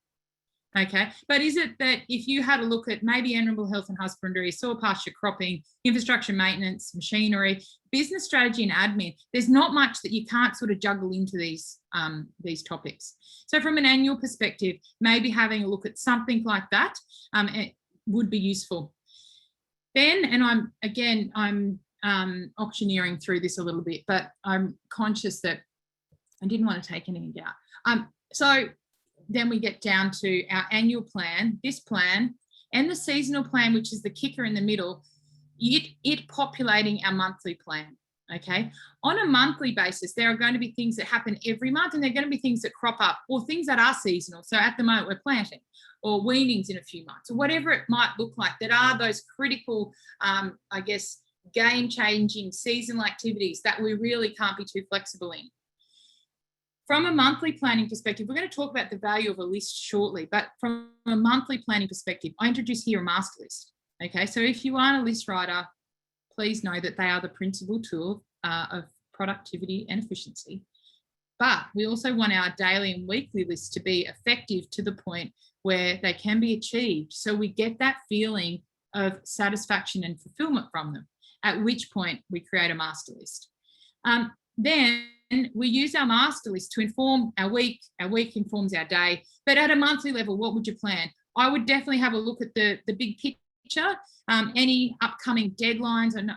Okay, but is it that if you had a look at maybe animal health and husbandry, soil pasture cropping, infrastructure maintenance, machinery, business strategy and admin, there's not much that you can't sort of juggle into these topics. So from an annual perspective, maybe having a look at something like that it would be useful. Then, and I'm auctioneering through this a little bit, but I'm conscious that I didn't want to take anything out. So then we get down to our annual plan, this plan, and the seasonal plan, which is the kicker in the middle, it populating our monthly plan, okay? On a monthly basis, there are going to be things that happen every month, and there are going to be things that crop up, or things that are seasonal. So at the moment, we're planting, or weanings in a few months, or whatever it might look like, that are those critical, I guess, game-changing seasonal activities that we really can't be too flexible in. From a monthly planning perspective, we're going to talk about the value of a list shortly, but from a monthly planning perspective, I introduce here a master list. Okay, so if you aren't a list writer, please know that they are the principal tool of productivity and efficiency. But we also want our daily and weekly lists to be effective to the point where they can be achieved. So we get that feeling of satisfaction and fulfillment from them, at which point we create a master list. Then we use our master list to inform our week informs our day, but at a monthly level, what would you plan? I would definitely have a look at the big picture, any upcoming deadlines, and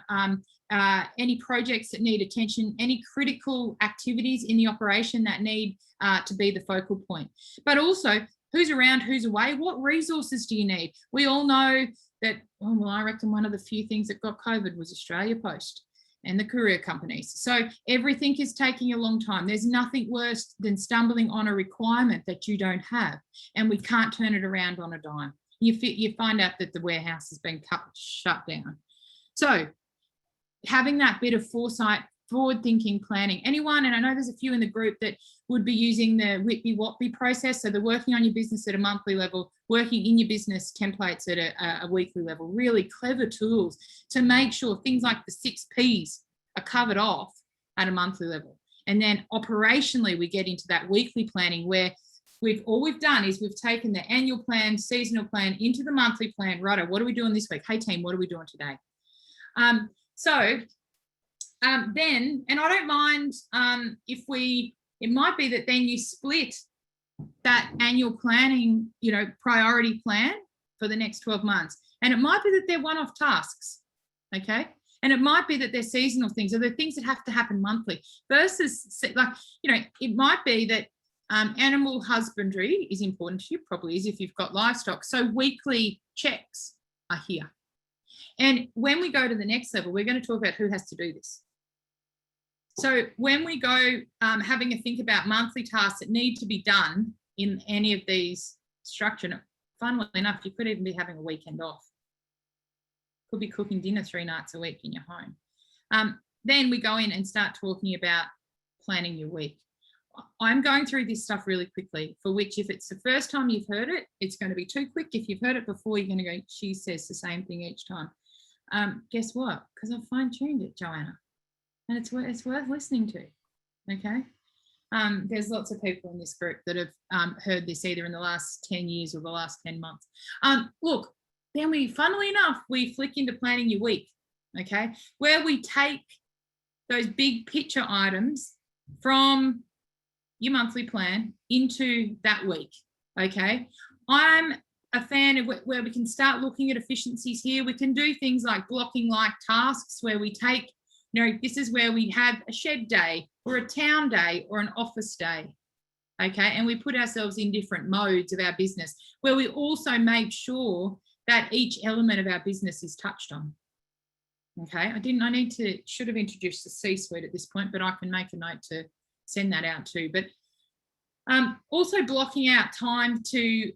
any projects that need attention, any critical activities in the operation that need to be the focal point. But also, who's around, who's away, what resources do you need? We all know that, oh, well, I reckon one of the few things that got COVID was Australia Post and the courier companies. So everything is taking a long time. There's nothing worse than stumbling on a requirement that you don't have, and we can't turn it around on a dime. You find out that the warehouse has been shut down. So having that bit of foresight, forward-thinking planning. Anyone, and I know there's a few in the group that would be using the Whitby-Watby process, so they're working on your business at a monthly level, working in your business templates at a weekly level, really clever tools to make sure things like the 6 Ps are covered off at a monthly level. And then operationally, we get into that weekly planning where all we've done is we've taken the annual plan, seasonal plan into the monthly plan. Righto, what are we doing this week? Hey team, what are we doing today? Then, and I don't mind it might be that then you split that annual planning, priority plan for the next 12 months. And it might be that they're one-off tasks, okay? And it might be that they're seasonal things, or they're things that have to happen monthly versus it might be that animal husbandry is important to you, probably is if you've got livestock. So weekly checks are here. And when we go to the next level, we're going to talk about who has to do this. So when we go having a think about monthly tasks that need to be done in any of these structured, funnily enough, you could even be having a weekend off. Could be cooking dinner 3 nights a week in your home. Then we go in and start talking about planning your week. I'm going through this stuff really quickly, for which if it's the first time you've heard it, it's going to be too quick. If you've heard it before, you're going to go, she says the same thing each time. Guess what? Because I've fine-tuned it, Joanna, and it's worth listening to, okay? There's lots of people in this group that have heard this either in the last 10 years or the last 10 months. Look, then funnily enough, we flick into planning your week, okay? Where we take those big picture items from your monthly plan into that week, okay? I'm a fan of where we can start looking at efficiencies here. We can do things like blocking like tasks where we take, this is where we have a shed day or a town day or an office day, okay? And we put ourselves in different modes of our business where we also make sure that each element of our business is touched on, okay? Should have introduced the C-suite at this point, but I can make a note to send that out too. But also blocking out time to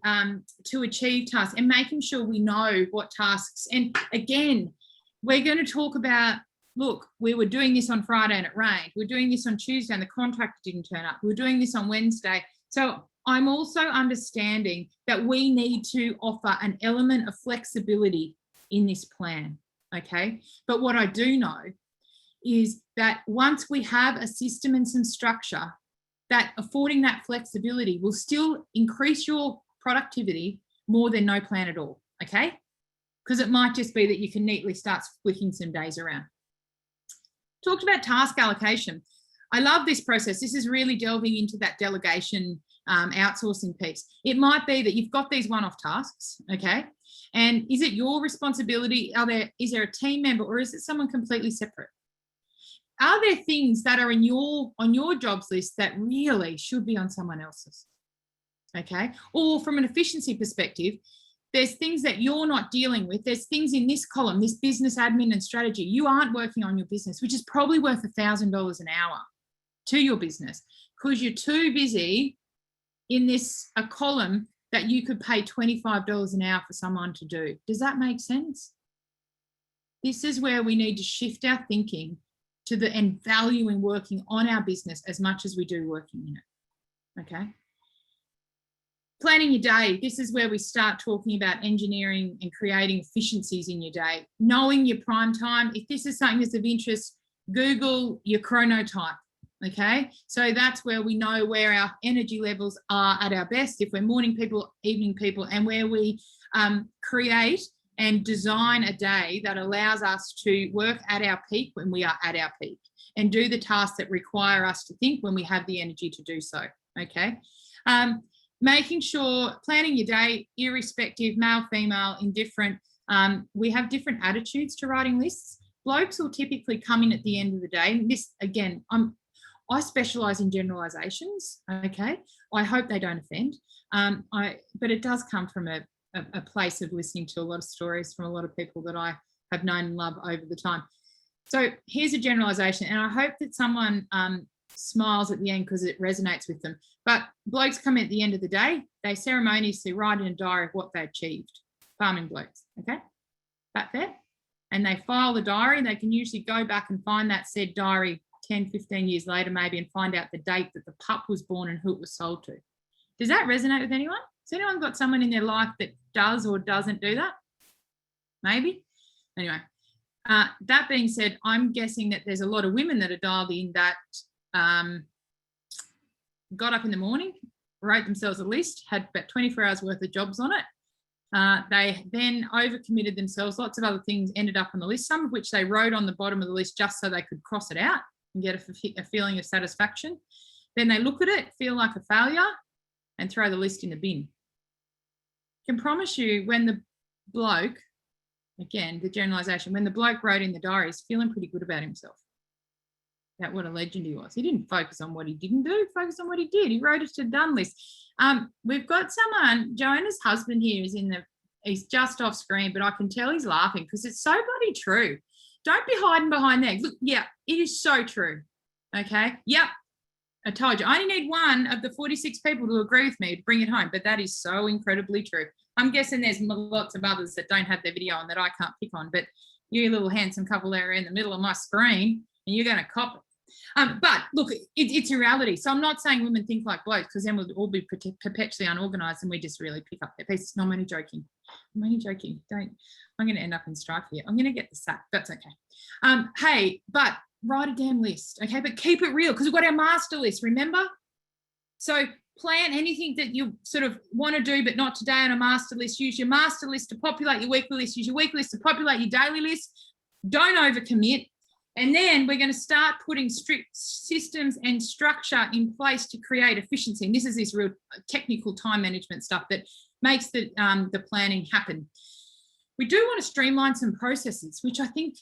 achieve tasks and making sure we know what tasks. And again, we're going to talk about, look, we were doing this on Friday and it rained. We're doing this on Tuesday and the contractor didn't turn up. We're doing this on Wednesday. So I'm also understanding that we need to offer an element of flexibility in this plan, okay? But what I do know is that once we have a system and some structure, that affording that flexibility will still increase your productivity more than no plan at all, okay? Because it might just be that you can neatly start flicking some days around. Talked about task allocation. I love this process. This is really delving into that delegation outsourcing piece. It might be that you've got these one-off tasks, okay? And is it your responsibility? Is there a team member or is it someone completely separate? Are there things that are on your jobs list that really should be on someone else's? Okay. Or from an efficiency perspective, there's things that you're not dealing with. There's things in this column, this business admin and strategy. You aren't working on your business, which is probably worth $1,000 an hour to your business because you're too busy in a column that you could pay $25 an hour for someone to do. Does that make sense? This is where we need to shift our thinking and valuing working on our business as much as we do working in it, okay? Planning your day. This is where we start talking about engineering and creating efficiencies in your day. Knowing your prime time. If this is something that's of interest, Google your chronotype, okay? So that's where we know where our energy levels are at our best, if we're morning people, evening people, and where we create and design a day that allows us to work at our peak when we are at our peak and do the tasks that require us to think when we have the energy to do so, okay? Making sure, planning your day, irrespective, male, female, indifferent, we have different attitudes to writing lists. Blokes will typically come in at the end of the day. And this, again, I specialise in generalisations, okay? I hope they don't offend, but it does come from a place of listening to a lot of stories from a lot of people that I have known and love over the time. So here's a generalisation, and I hope that someone smiles at the end because it resonates with them. But blokes come in at the end of the day, they ceremoniously write in a diary of what they achieved. Farming blokes, okay? That fair? And they file the diary, and they can usually go back and find that said diary 10, 15 years later maybe and find out the date that the pup was born and who it was sold to. Does that resonate with anyone? Has anyone got someone in their life that does or doesn't do that? Maybe. Anyway, that being said, I'm guessing that there's a lot of women that are dialed in that got up in the morning, wrote themselves a list, had about 24 hours worth of jobs on it. They then overcommitted themselves. Lots of other things ended up on the list, some of which they wrote on the bottom of the list just so they could cross it out and get a feeling of satisfaction. Then they look at it, feel like a failure, and throw the list in the bin. I can promise you when the bloke, again, the generalisation, when the bloke wrote in the diary, he's feeling pretty good about himself, about what a legend he was. He didn't focus on what he didn't do, focus on what he did. He wrote it to done list. We've got someone, Joanna's husband here is in He's just off screen, but I can tell he's laughing because it's so bloody true. Don't be hiding behind there. Look, yeah, it is so true. Okay. Yep. I told you, I only need one of the 46 people to agree with me to bring it home, but that is so incredibly true. I'm guessing there's lots of others that don't have their video on that I can't pick on, but you little handsome couple there in the middle of my screen and you're going to cop it. But look, it's a reality. So I'm not saying women think like blokes, because then we'll all be perpetually unorganised and we just really pick up their pieces. No, I'm only joking. I'm only joking. I'm going to end up in strike here. I'm going to get the sack. That's okay. Hey, but write a damn list, okay? But keep it real, because we've got our master list, remember? So plan anything that you sort of want to do, but not today on a master list. Use your master list to populate your weekly list. Use your weekly list to populate your daily list. Don't overcommit. And then we're going to start putting strict systems and structure in place to create efficiency. And this is this real technical time management stuff that makes the planning happen. We do want to streamline some processes, which I think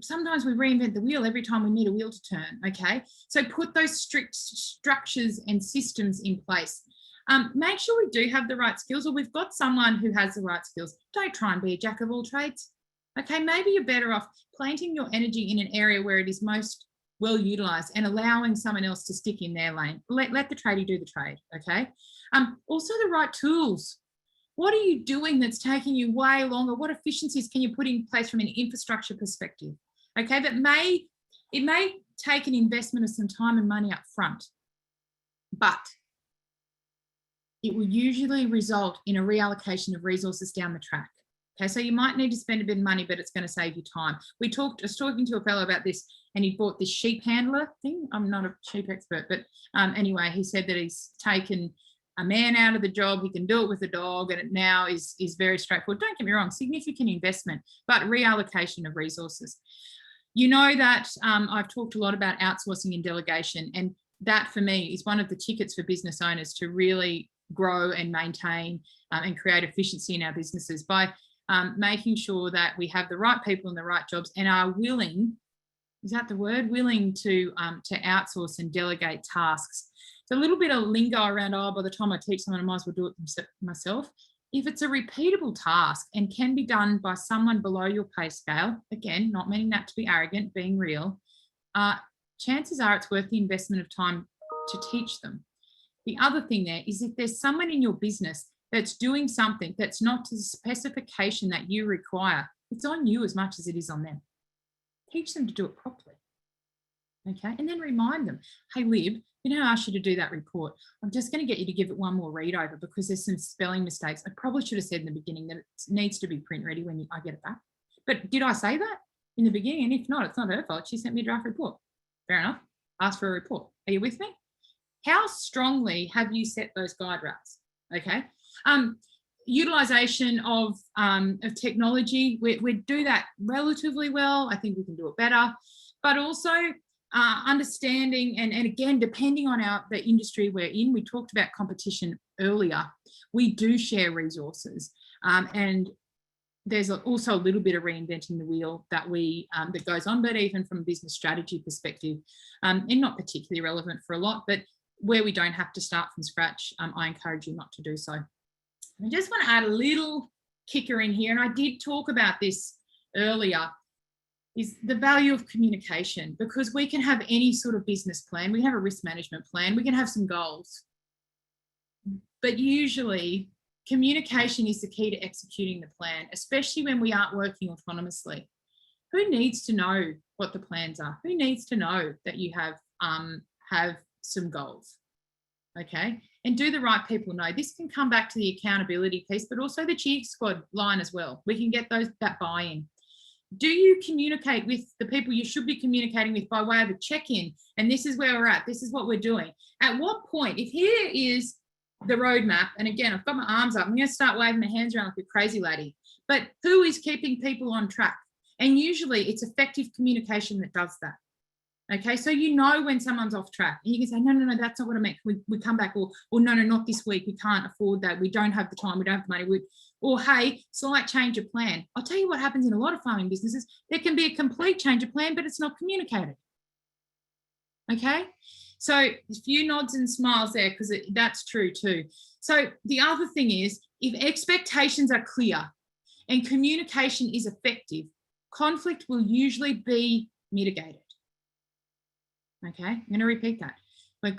sometimes we reinvent the wheel every time we need a wheel to turn, okay? So put those strict structures and systems in place. Make sure we do have the right skills, or we've got someone who has the right skills. Don't try and be a jack of all trades. Okay, maybe you're better off planting your energy in an area where it is most well utilised and allowing someone else to stick in their lane. Let the tradie do the trade, okay? Also the right tools. What are you doing that's taking you way longer? What efficiencies can you put in place from an infrastructure perspective? Okay, it may take an investment of some time and money up front, but it will usually result in a reallocation of resources down the track. Okay, so you might need to spend a bit of money, but it's going to save you time. I was talking to a fellow about this, and he bought this sheep handler thing. I'm not a sheep expert, but anyway, he said that he's taken a man out of the job. He can do it with a dog, and it now is very straightforward. Don't get me wrong, significant investment, but reallocation of resources. You know that I've talked a lot about outsourcing and delegation, and that for me is one of the tickets for business owners to really grow and maintain and create efficiency in our businesses by making sure that we have the right people in the right jobs and are willing, is that the word? Willing to outsource and delegate tasks. It's a little bit of lingo around, by the time I teach someone, I might as well do it myself. If it's a repeatable task and can be done by someone below your pay scale, again, not meaning that to be arrogant, being real, chances are it's worth the investment of time to teach them. The other thing there is if there's someone in your business that's doing something that's not to the specification that you require, it's on you as much as it is on them. Teach them to do it properly. Okay, and then remind them, hey, Lib, you know, I asked you to do that report. I'm just going to get you to give it one more read over because there's some spelling mistakes. I probably should have said in the beginning that it needs to be print ready when I get it back. But did I say that in the beginning? And if not, it's not her fault. She sent me a draft report. Fair enough. Ask for a report. Are you with me? How strongly have you set those guide rails? Okay. Utilisation of technology, we do that relatively well. I think we can do it better, but also understanding and again, depending on the industry we're in, we talked about competition earlier. We do share resources, and there's also a little bit of reinventing the wheel that that goes on, but even from a business strategy perspective, and not particularly relevant for a lot, but where we don't have to start from scratch, I encourage you not to do so. I just want to add a little kicker in here, and I did talk about this earlier, is the value of communication, because we can have any sort of business plan, we have a risk management plan, we can have some goals, but usually communication is the key to executing the plan, especially when we aren't working autonomously. Who needs to know what the plans are? Who needs to know that you have some goals? Okay, and do the right people know? This can come back to the accountability piece, but also the cheer squad line as well. We can get that buy-in. Do you communicate with the people you should be communicating with by way of a check-in? And this is where we're at. This is what we're doing. At what point, if here is the roadmap, and again, I've got my arms up, I'm going to start waving my hands around like a crazy lady, but who is keeping people on track? And usually it's effective communication that does that. Okay, so you know when someone's off track, and you can say, no, that's not what I meant. We come back, or no, not this week. We can't afford that. We don't have the time. We don't have the money. Or hey, slight change of plan. I'll tell you what happens in a lot of farming businesses. There can be a complete change of plan, but it's not communicated. Okay, so a few nods and smiles there because that's true too. So the other thing is If expectations are clear and communication is effective, conflict will usually be mitigated. Okay, I'm going to repeat that. When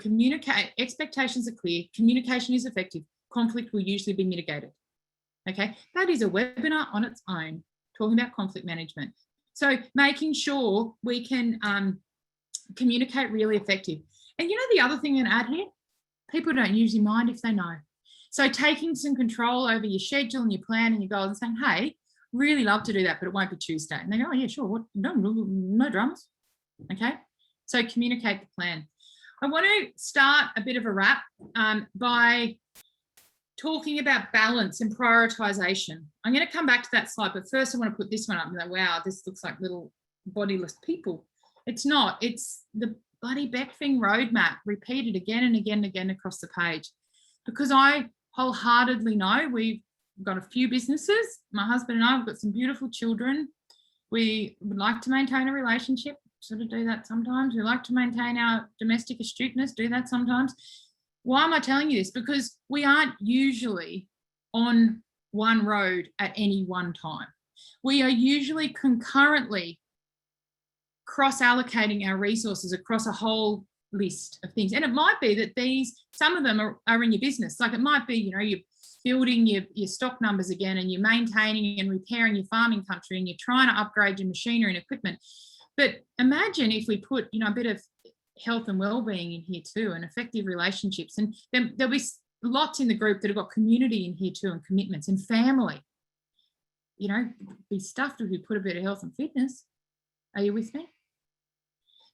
expectations are clear, communication is effective, conflict will usually be mitigated. Okay, that is a webinar on its own, talking about conflict management. So making sure we can communicate really effective. And you know the other thing I'm going to add here? People don't usually mind if they know. So taking some control over your schedule and your plan and your goals and saying, hey, really love to do that, but it won't be Tuesday. And they go, oh yeah, sure, what? No dramas. Okay, so communicate the plan. I want to start a bit of a wrap by talking about balance and prioritization. I'm going to come back to that slide, but first I want to put this one up and go, wow, this looks like little bodiless people. It's not, it's the bloody Fing roadmap repeated again and again and again across the page, because I wholeheartedly know we've got a few businesses. My husband and I have got some beautiful children. We would like to maintain a relationship, sort of do that sometimes. We like to maintain our domestic astuteness, do that sometimes. Why am I telling you this? Because we aren't usually on one road at any one time. We are usually concurrently cross-allocating our resources across a whole list of things. And it might be that some of them are in your business. Like it might be, you're building your stock numbers again, and you're maintaining and repairing your farming country, and you're trying to upgrade your machinery and equipment. But imagine if we put, a bit of health and well-being in here too, and effective relationships. And there'll be lots in the group that have got community in here too, and commitments and family. Be stuffed if we put a bit of health and fitness. Are you with me?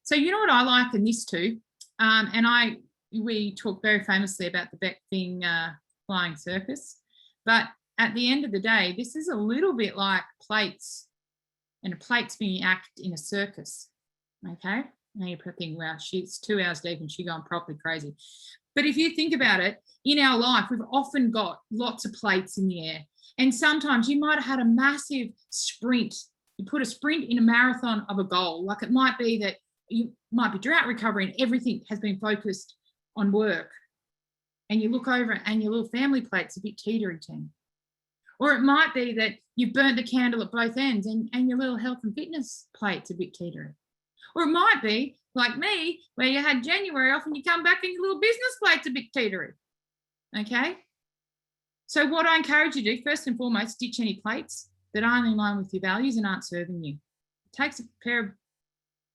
So you know what I like in this too, and we talk very famously about the Fing flying circus, but at the end of the day, this is a little bit like plates, and a plate's being acted in a circus. Okay, now you're thinking, wow, she's 2 hours deep and she's going properly crazy. But if you think about it, in our life, we've often got lots of plates in the air, and sometimes you might have had a massive sprint. You put a sprint in a marathon of a goal. Like it might be that you might be drought recovery and everything has been focused on work, and you look over and your little family plate's a bit teetery. Or it might be that you burnt the candle at both ends and your little health and fitness plate's a bit teetery. Or it might be like me, where you had January off and you come back and your little business plate's a bit teetery. Okay, so what I encourage you to do, first and foremost, ditch any plates that aren't in line with your values and aren't serving you. It takes a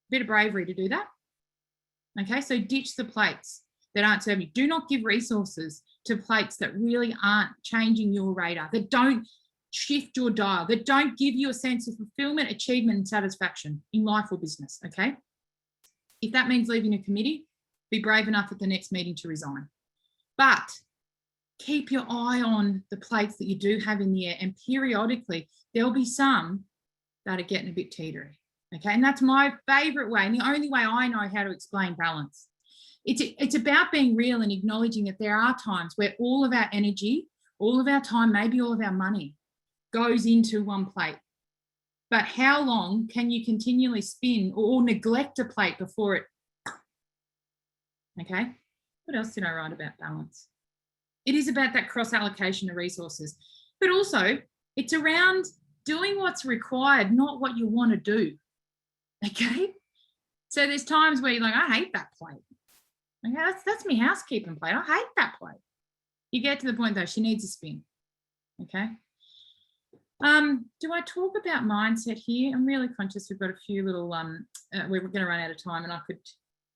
bit of bravery to do that. Okay, so ditch the plates that aren't serving you. Do not give resources to plates that really aren't changing your radar, that don't shift your dial, that don't give you a sense of fulfillment, achievement, and satisfaction in life or business. Okay, if that means leaving a committee, be brave enough at the next meeting to resign. But keep your eye on the plates that you do have in the air, and periodically there'll be some that are getting a bit teetery. Okay, and that's my favorite way, and the only way I know how to explain balance. It's about being real and acknowledging that there are times where all of our energy, all of our time, maybe all of our money goes into one plate. But how long can you continually spin or neglect a plate before it? Okay, what else did I write about balance? It is about that cross allocation of resources, but also it's around doing what's required, not what you want to do. Okay, so there's times where you're like, I hate that plate. Okay, that's my housekeeping plate. I hate that plate. You get to the point though, she needs a spin. Okay. Do I talk about mindset here? I'm really conscious we've got a few little we're going to run out of time, and I could,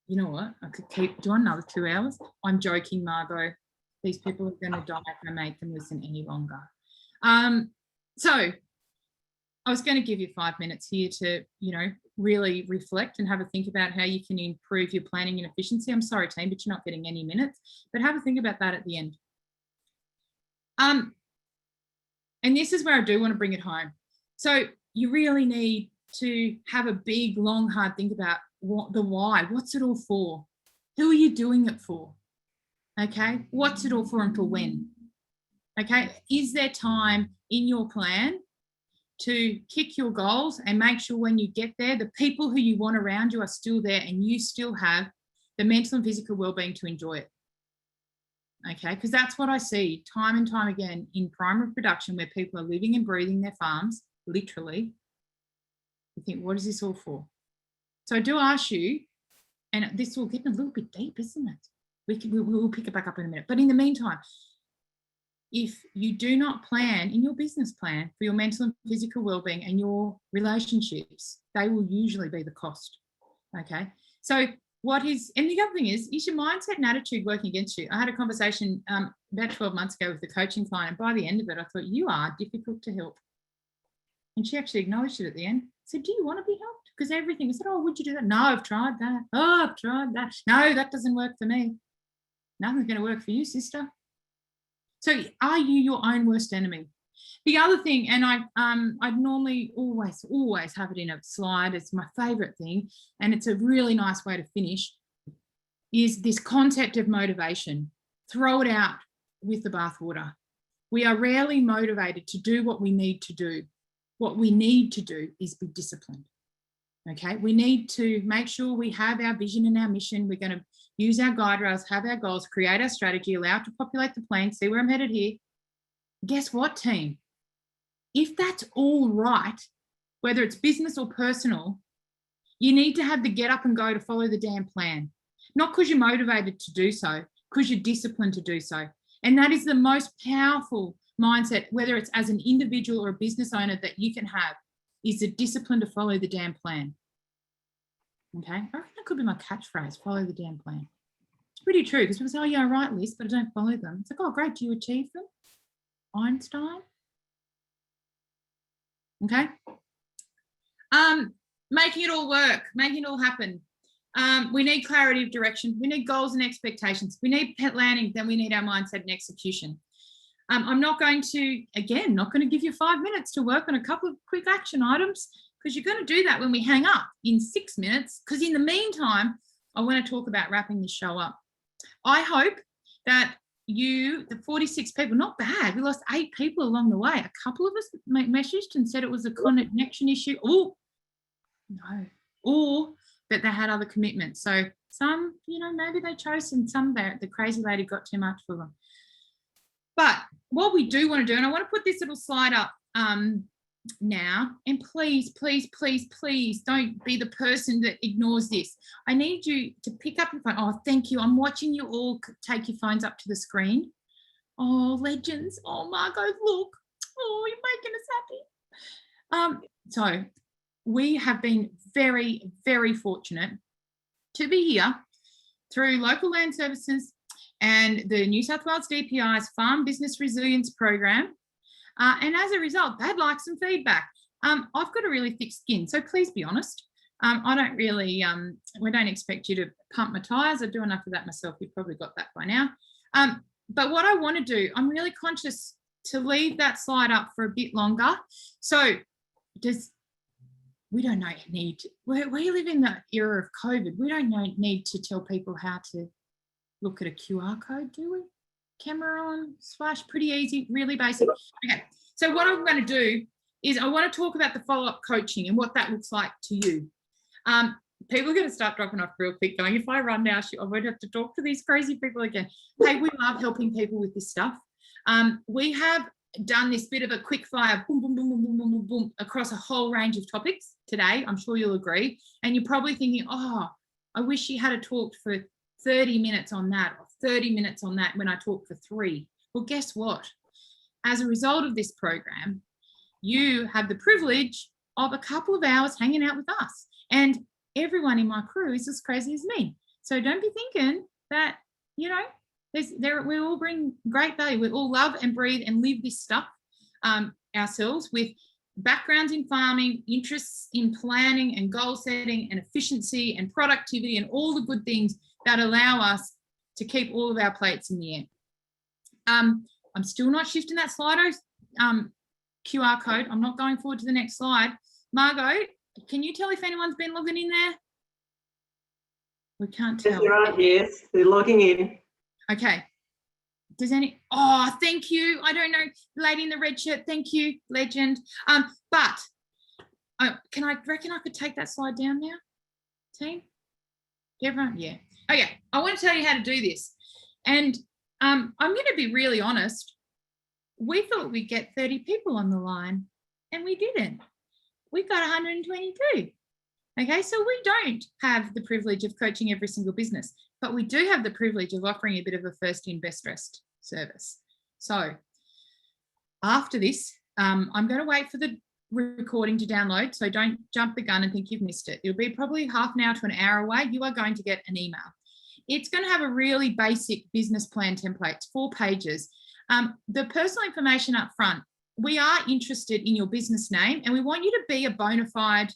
you know what, I could keep doing another 2 hours. I'm joking, Margot. These people are going to die if I make them listen any longer. So I was going to give you 5 minutes here to, really reflect and have a think about how you can improve your planning and efficiency. I'm sorry, team, but you're not getting any minutes, but have a think about that at the end. And this is where I do want to bring it home. So you really need to have a big, long, hard think about the why. What's it all for? Who are you doing it for? Okay, what's it all for and for when? Okay, is there time in your plan to kick your goals and make sure when you get there, the people who you want around you are still there and you still have the mental and physical well-being to enjoy it? okay? Because that's what I see time and time again in primary production, where people are living and breathing their farms, literally. You think, what is this all for? So I do ask you, and this will get a little bit deep, isn't it? We'll pick it back up in a minute. But in the meantime, if you do not plan in your business plan for your mental and physical well-being and your relationships, they will usually be the cost, okay? So what is, and the other thing is your mindset and attitude working against you? I had a conversation about 12 months ago with a coaching client, and by the end of it, I thought, you are difficult to help. And she actually acknowledged it at the end. I said, do you want to be helped? Because everything, I said, oh, would you do that? No, I've tried that. Oh, I've tried that. No, that doesn't work for me. Nothing's going to work for you, sister. So are you your own worst enemy? The other thing, and I'd normally always have it in a slide, it's my favorite thing, and it's a really nice way to finish, is this concept of motivation. Throw it out with the bathwater. We are rarely motivated to do what we need to do. What we need to do is be disciplined. Okay, we need to make sure we have our vision and our mission. We're going to use our guide rails, have our goals, create our strategy, allow it to populate the plane, see where I'm headed here. Guess what, team? If that's all right, whether it's business or personal, you need to have the get up and go to follow the damn plan. Not because you're motivated to do so, because you're disciplined to do so. And that is the most powerful mindset, whether it's as an individual or a business owner, that you can have, is the discipline to follow the damn plan. Okay, I reckon that could be my catchphrase, follow the damn plan. It's pretty true, because people say, oh yeah, I write lists, but I don't follow them. It's like, oh great, do you achieve them? Einstein? Okay. Making it all work, making it all happen. We need clarity of direction. We need goals and expectations. We need planning, then we need our mindset and execution. I'm not going to, again, not going to give you 5 minutes to work on a couple of quick action items, because you're going to do that when we hang up in 6 minutes. Because in the meantime, I want to talk about wrapping this show up. I hope that you, the 46 people, not bad. We lost 8 people along the way. A couple of us messaged and said it was a connection issue. Oh, no. Or that they had other commitments. So some, maybe they chose, and some the crazy lady got too much for them. But what we do want to do, and I want to put this little slide up now, and please, please, please, please don't be the person that ignores this. I need you to pick up your phone. Oh, thank you. I'm watching you all take your phones up to the screen. Oh, legends. Oh, Margot, look. Oh, you're making us happy. So we have been very, very fortunate to be here through Local Land Services and the New South Wales DPI's Farm Business Resilience Program. And as a result, they'd like some feedback. I've got a really thick skin, so please be honest. I don't really, we don't expect you to pump my tyres. I do enough of that myself. You've probably got that by now. But what I want to do, I'm really conscious to leave that slide up for a bit longer. So we don't need, we live in the era of COVID. We don't need to tell people how to look at a QR code, do we? Camera on, splash, pretty easy, really basic. Okay, so what I'm going to do is I want to talk about the follow-up coaching and what that looks like to you. People are going to start dropping off real quick, going, if I run now, I won't have to talk to these crazy people again. Hey, we love helping people with this stuff. We have done this bit of a quick fire, boom, boom, boom, boom, boom, boom, boom, boom, across a whole range of topics today. I'm sure you'll agree. And you're probably thinking, oh, I wish you had talked for 30 minutes on that, or 30 minutes on that when I talked for 3. Well, guess what? As a result of this program, you have the privilege of a couple of hours hanging out with us. And everyone in my crew is as crazy as me. So don't be thinking that, we all bring great value. We all love and breathe and live this stuff ourselves, with backgrounds in farming, interests in planning and goal setting and efficiency and productivity and all the good things that allow us to keep all of our plates in the air. I'm still not shifting that Slido QR code. I'm not going forward to the next slide. Margot, can you tell if anyone's been logging in there? We can't tell. Yes, they're logging in. Okay. Does any? Oh, thank you. I don't know, lady in the red shirt. Thank you, legend. But can I reckon I could take that slide down now, team? Everyone, yeah. Okay. I want to tell you how to do this, and I'm going to be really honest. We thought we'd get 30 people on the line, and we didn't. We got 122. Okay, so we don't have the privilege of coaching every single business, but we do have the privilege of offering a bit of a first in, best dressed service. So after this, I'm going to wait for the recording to download, so don't jump the gun and think you've missed it. It'll be probably half an hour to an hour away. You are going to get an email. It's going to have a really basic business plan template. It's 4 pages. The personal information up front, we are interested in your business name, and we want you to be a bona fide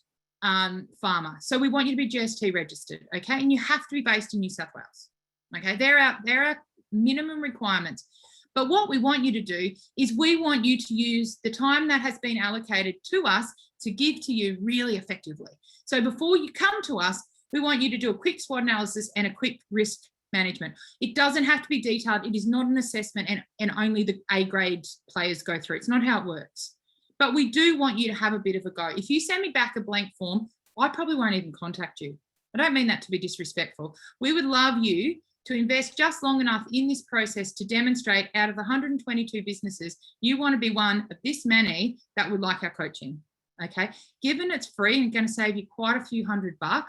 farmer. So we want you to be GST registered, okay? And you have to be based in New South Wales, okay? There are minimum requirements. But what we want you to do is we want you to use the time that has been allocated to us to give to you really effectively. So before you come to us, we want you to do a quick SWOT analysis and a quick risk management. It doesn't have to be detailed. It is not an assessment and only the A-grade players go through. It's not how it works. But we do want you to have a bit of a go. If you send me back a blank form, I probably won't even contact you. I don't mean that to be disrespectful. We would love you to invest just long enough in this process to demonstrate out of 122 businesses, you want to be one of this many that would like our coaching, okay? Given it's free and going to save you quite a few $100,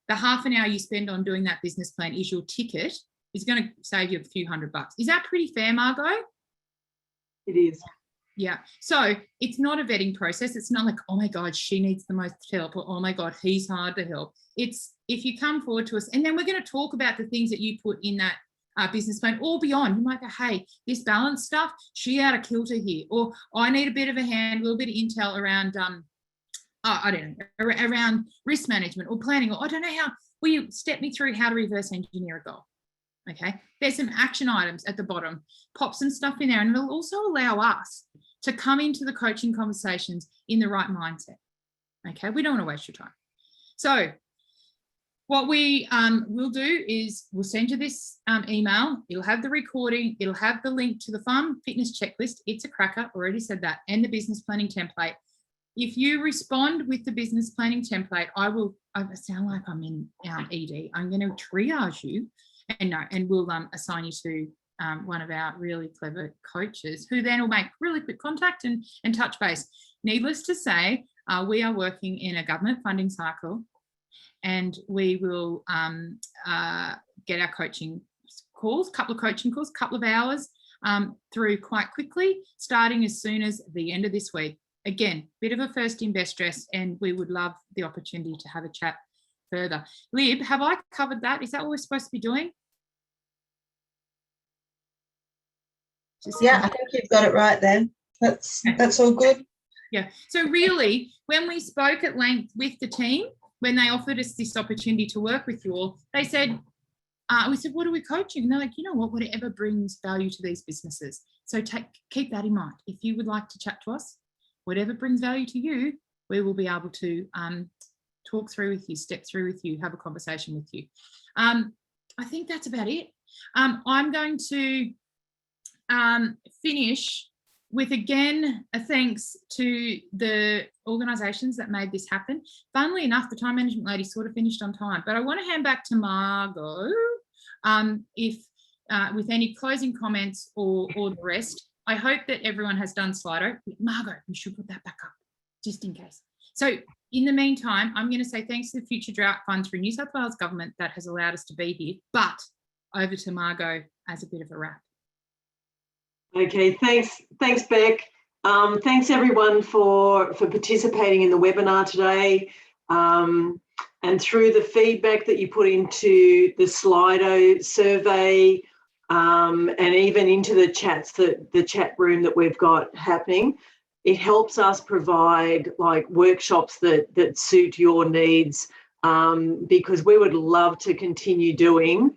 the half an hour you spend on doing that business plan is your ticket, is going to save you a few $100. Is that pretty fair, Margot? It is. Yeah. So it's not a vetting process. It's not like, oh my God, she needs the most help, or oh my God, he's hard to help. It's if you come forward to us, and then we're going to talk about the things that you put in that business plan or beyond. You might go, hey, this balance stuff, she out of kilter here, or I need a bit of a hand, a little bit of intel around, I don't know, around risk management or planning, or I don't know how, will you step me through how to reverse engineer a goal? Okay. There's some action items at the bottom, pop some stuff in there, and it'll also allow us to come into the coaching conversations in the right mindset. Okay, we don't want to waste your time. So what we will do is we'll send you this email. It'll have the recording. It'll have the link to the farm fitness checklist. It's a cracker, already said that, and the business planning template. If you respond with the business planning template, I sound like I'm in ED. I'm going to triage you and we'll assign you to one of our really clever coaches who then will make really quick contact and touch base. Needless to say, we are working in a government funding cycle, and we will get our coaching calls, couple of hours through quite quickly, starting as soon as the end of this week. Again, bit of a first in best dress, and we would love the opportunity to have a chat further. Lib, have I covered that? Is that what we're supposed to be doing? Yeah, I think you've got it right then. That's all good. Yeah. So really, when we spoke at length with the team, when they offered us this opportunity to work with you all, they said, we said, what are we coaching? And they're like, you know what, whatever brings value to these businesses. So keep that in mind. If you would like to chat to us, whatever brings value to you, we will be able to talk through with you, step through with you, have a conversation with you. I think that's about it. I'm going to finish with, again, a thanks to the organisations that made this happen. Funnily enough, the time management lady sort of finished on time, but I want to hand back to Margot with any closing comments or the rest. I hope that everyone has done Slido. Margot, we should put that back up just in case. So in the meantime, I'm going to say thanks to the Future Drought Fund through New South Wales Government that has allowed us to be here, but over to Margot as a bit of a wrap. Okay, thanks, Beck. Thanks everyone for participating in the webinar today, and through the feedback that you put into the Slido survey, and even into the chats, the chat room that we've got happening. It helps us provide like workshops that suit your needs, because we would love to continue doing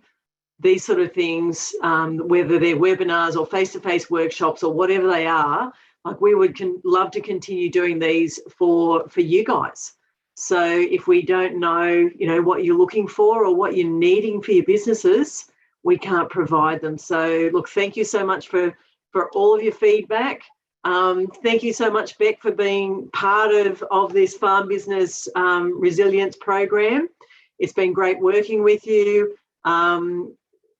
these sort of things, whether they're webinars or face-to-face workshops or whatever they are. Like we would love to continue doing these for you guys. So if we don't know, what you're looking for or what you're needing for your businesses, we can't provide them. So look, thank you so much for all of your feedback. Thank you so much, Beck, for being part of this farm business resilience program. It's been great working with you.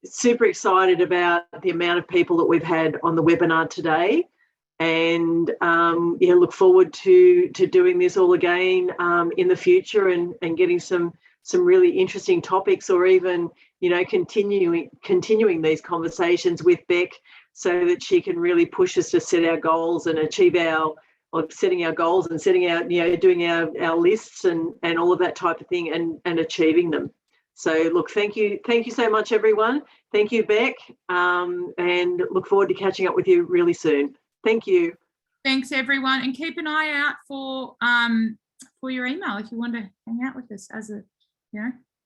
super excited about the amount of people that we've had on the webinar today, and look forward to doing this all again in the future, and getting some really interesting topics, or even continuing these conversations with Beck, so that she can really push us to set our goals and achieve setting our goals and setting out, doing our lists and all of that type of thing, and achieving them. So look, thank you so much, everyone. Thank you, Beck, and look forward to catching up with you really soon. Thank you. Thanks, everyone, and keep an eye out for your email if you want to hang out with us as a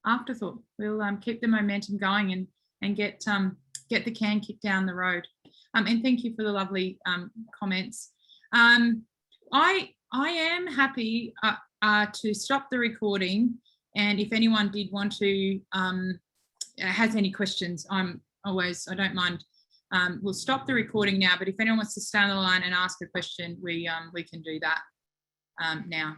afterthought. We'll keep the momentum going and get the can kicked down the road. And thank you for the lovely comments. I am happy to stop the recording, and if anyone did want to has any questions, I don't mind. We'll stop the recording now, but if anyone wants to stay on the line and ask a question, we can do that now.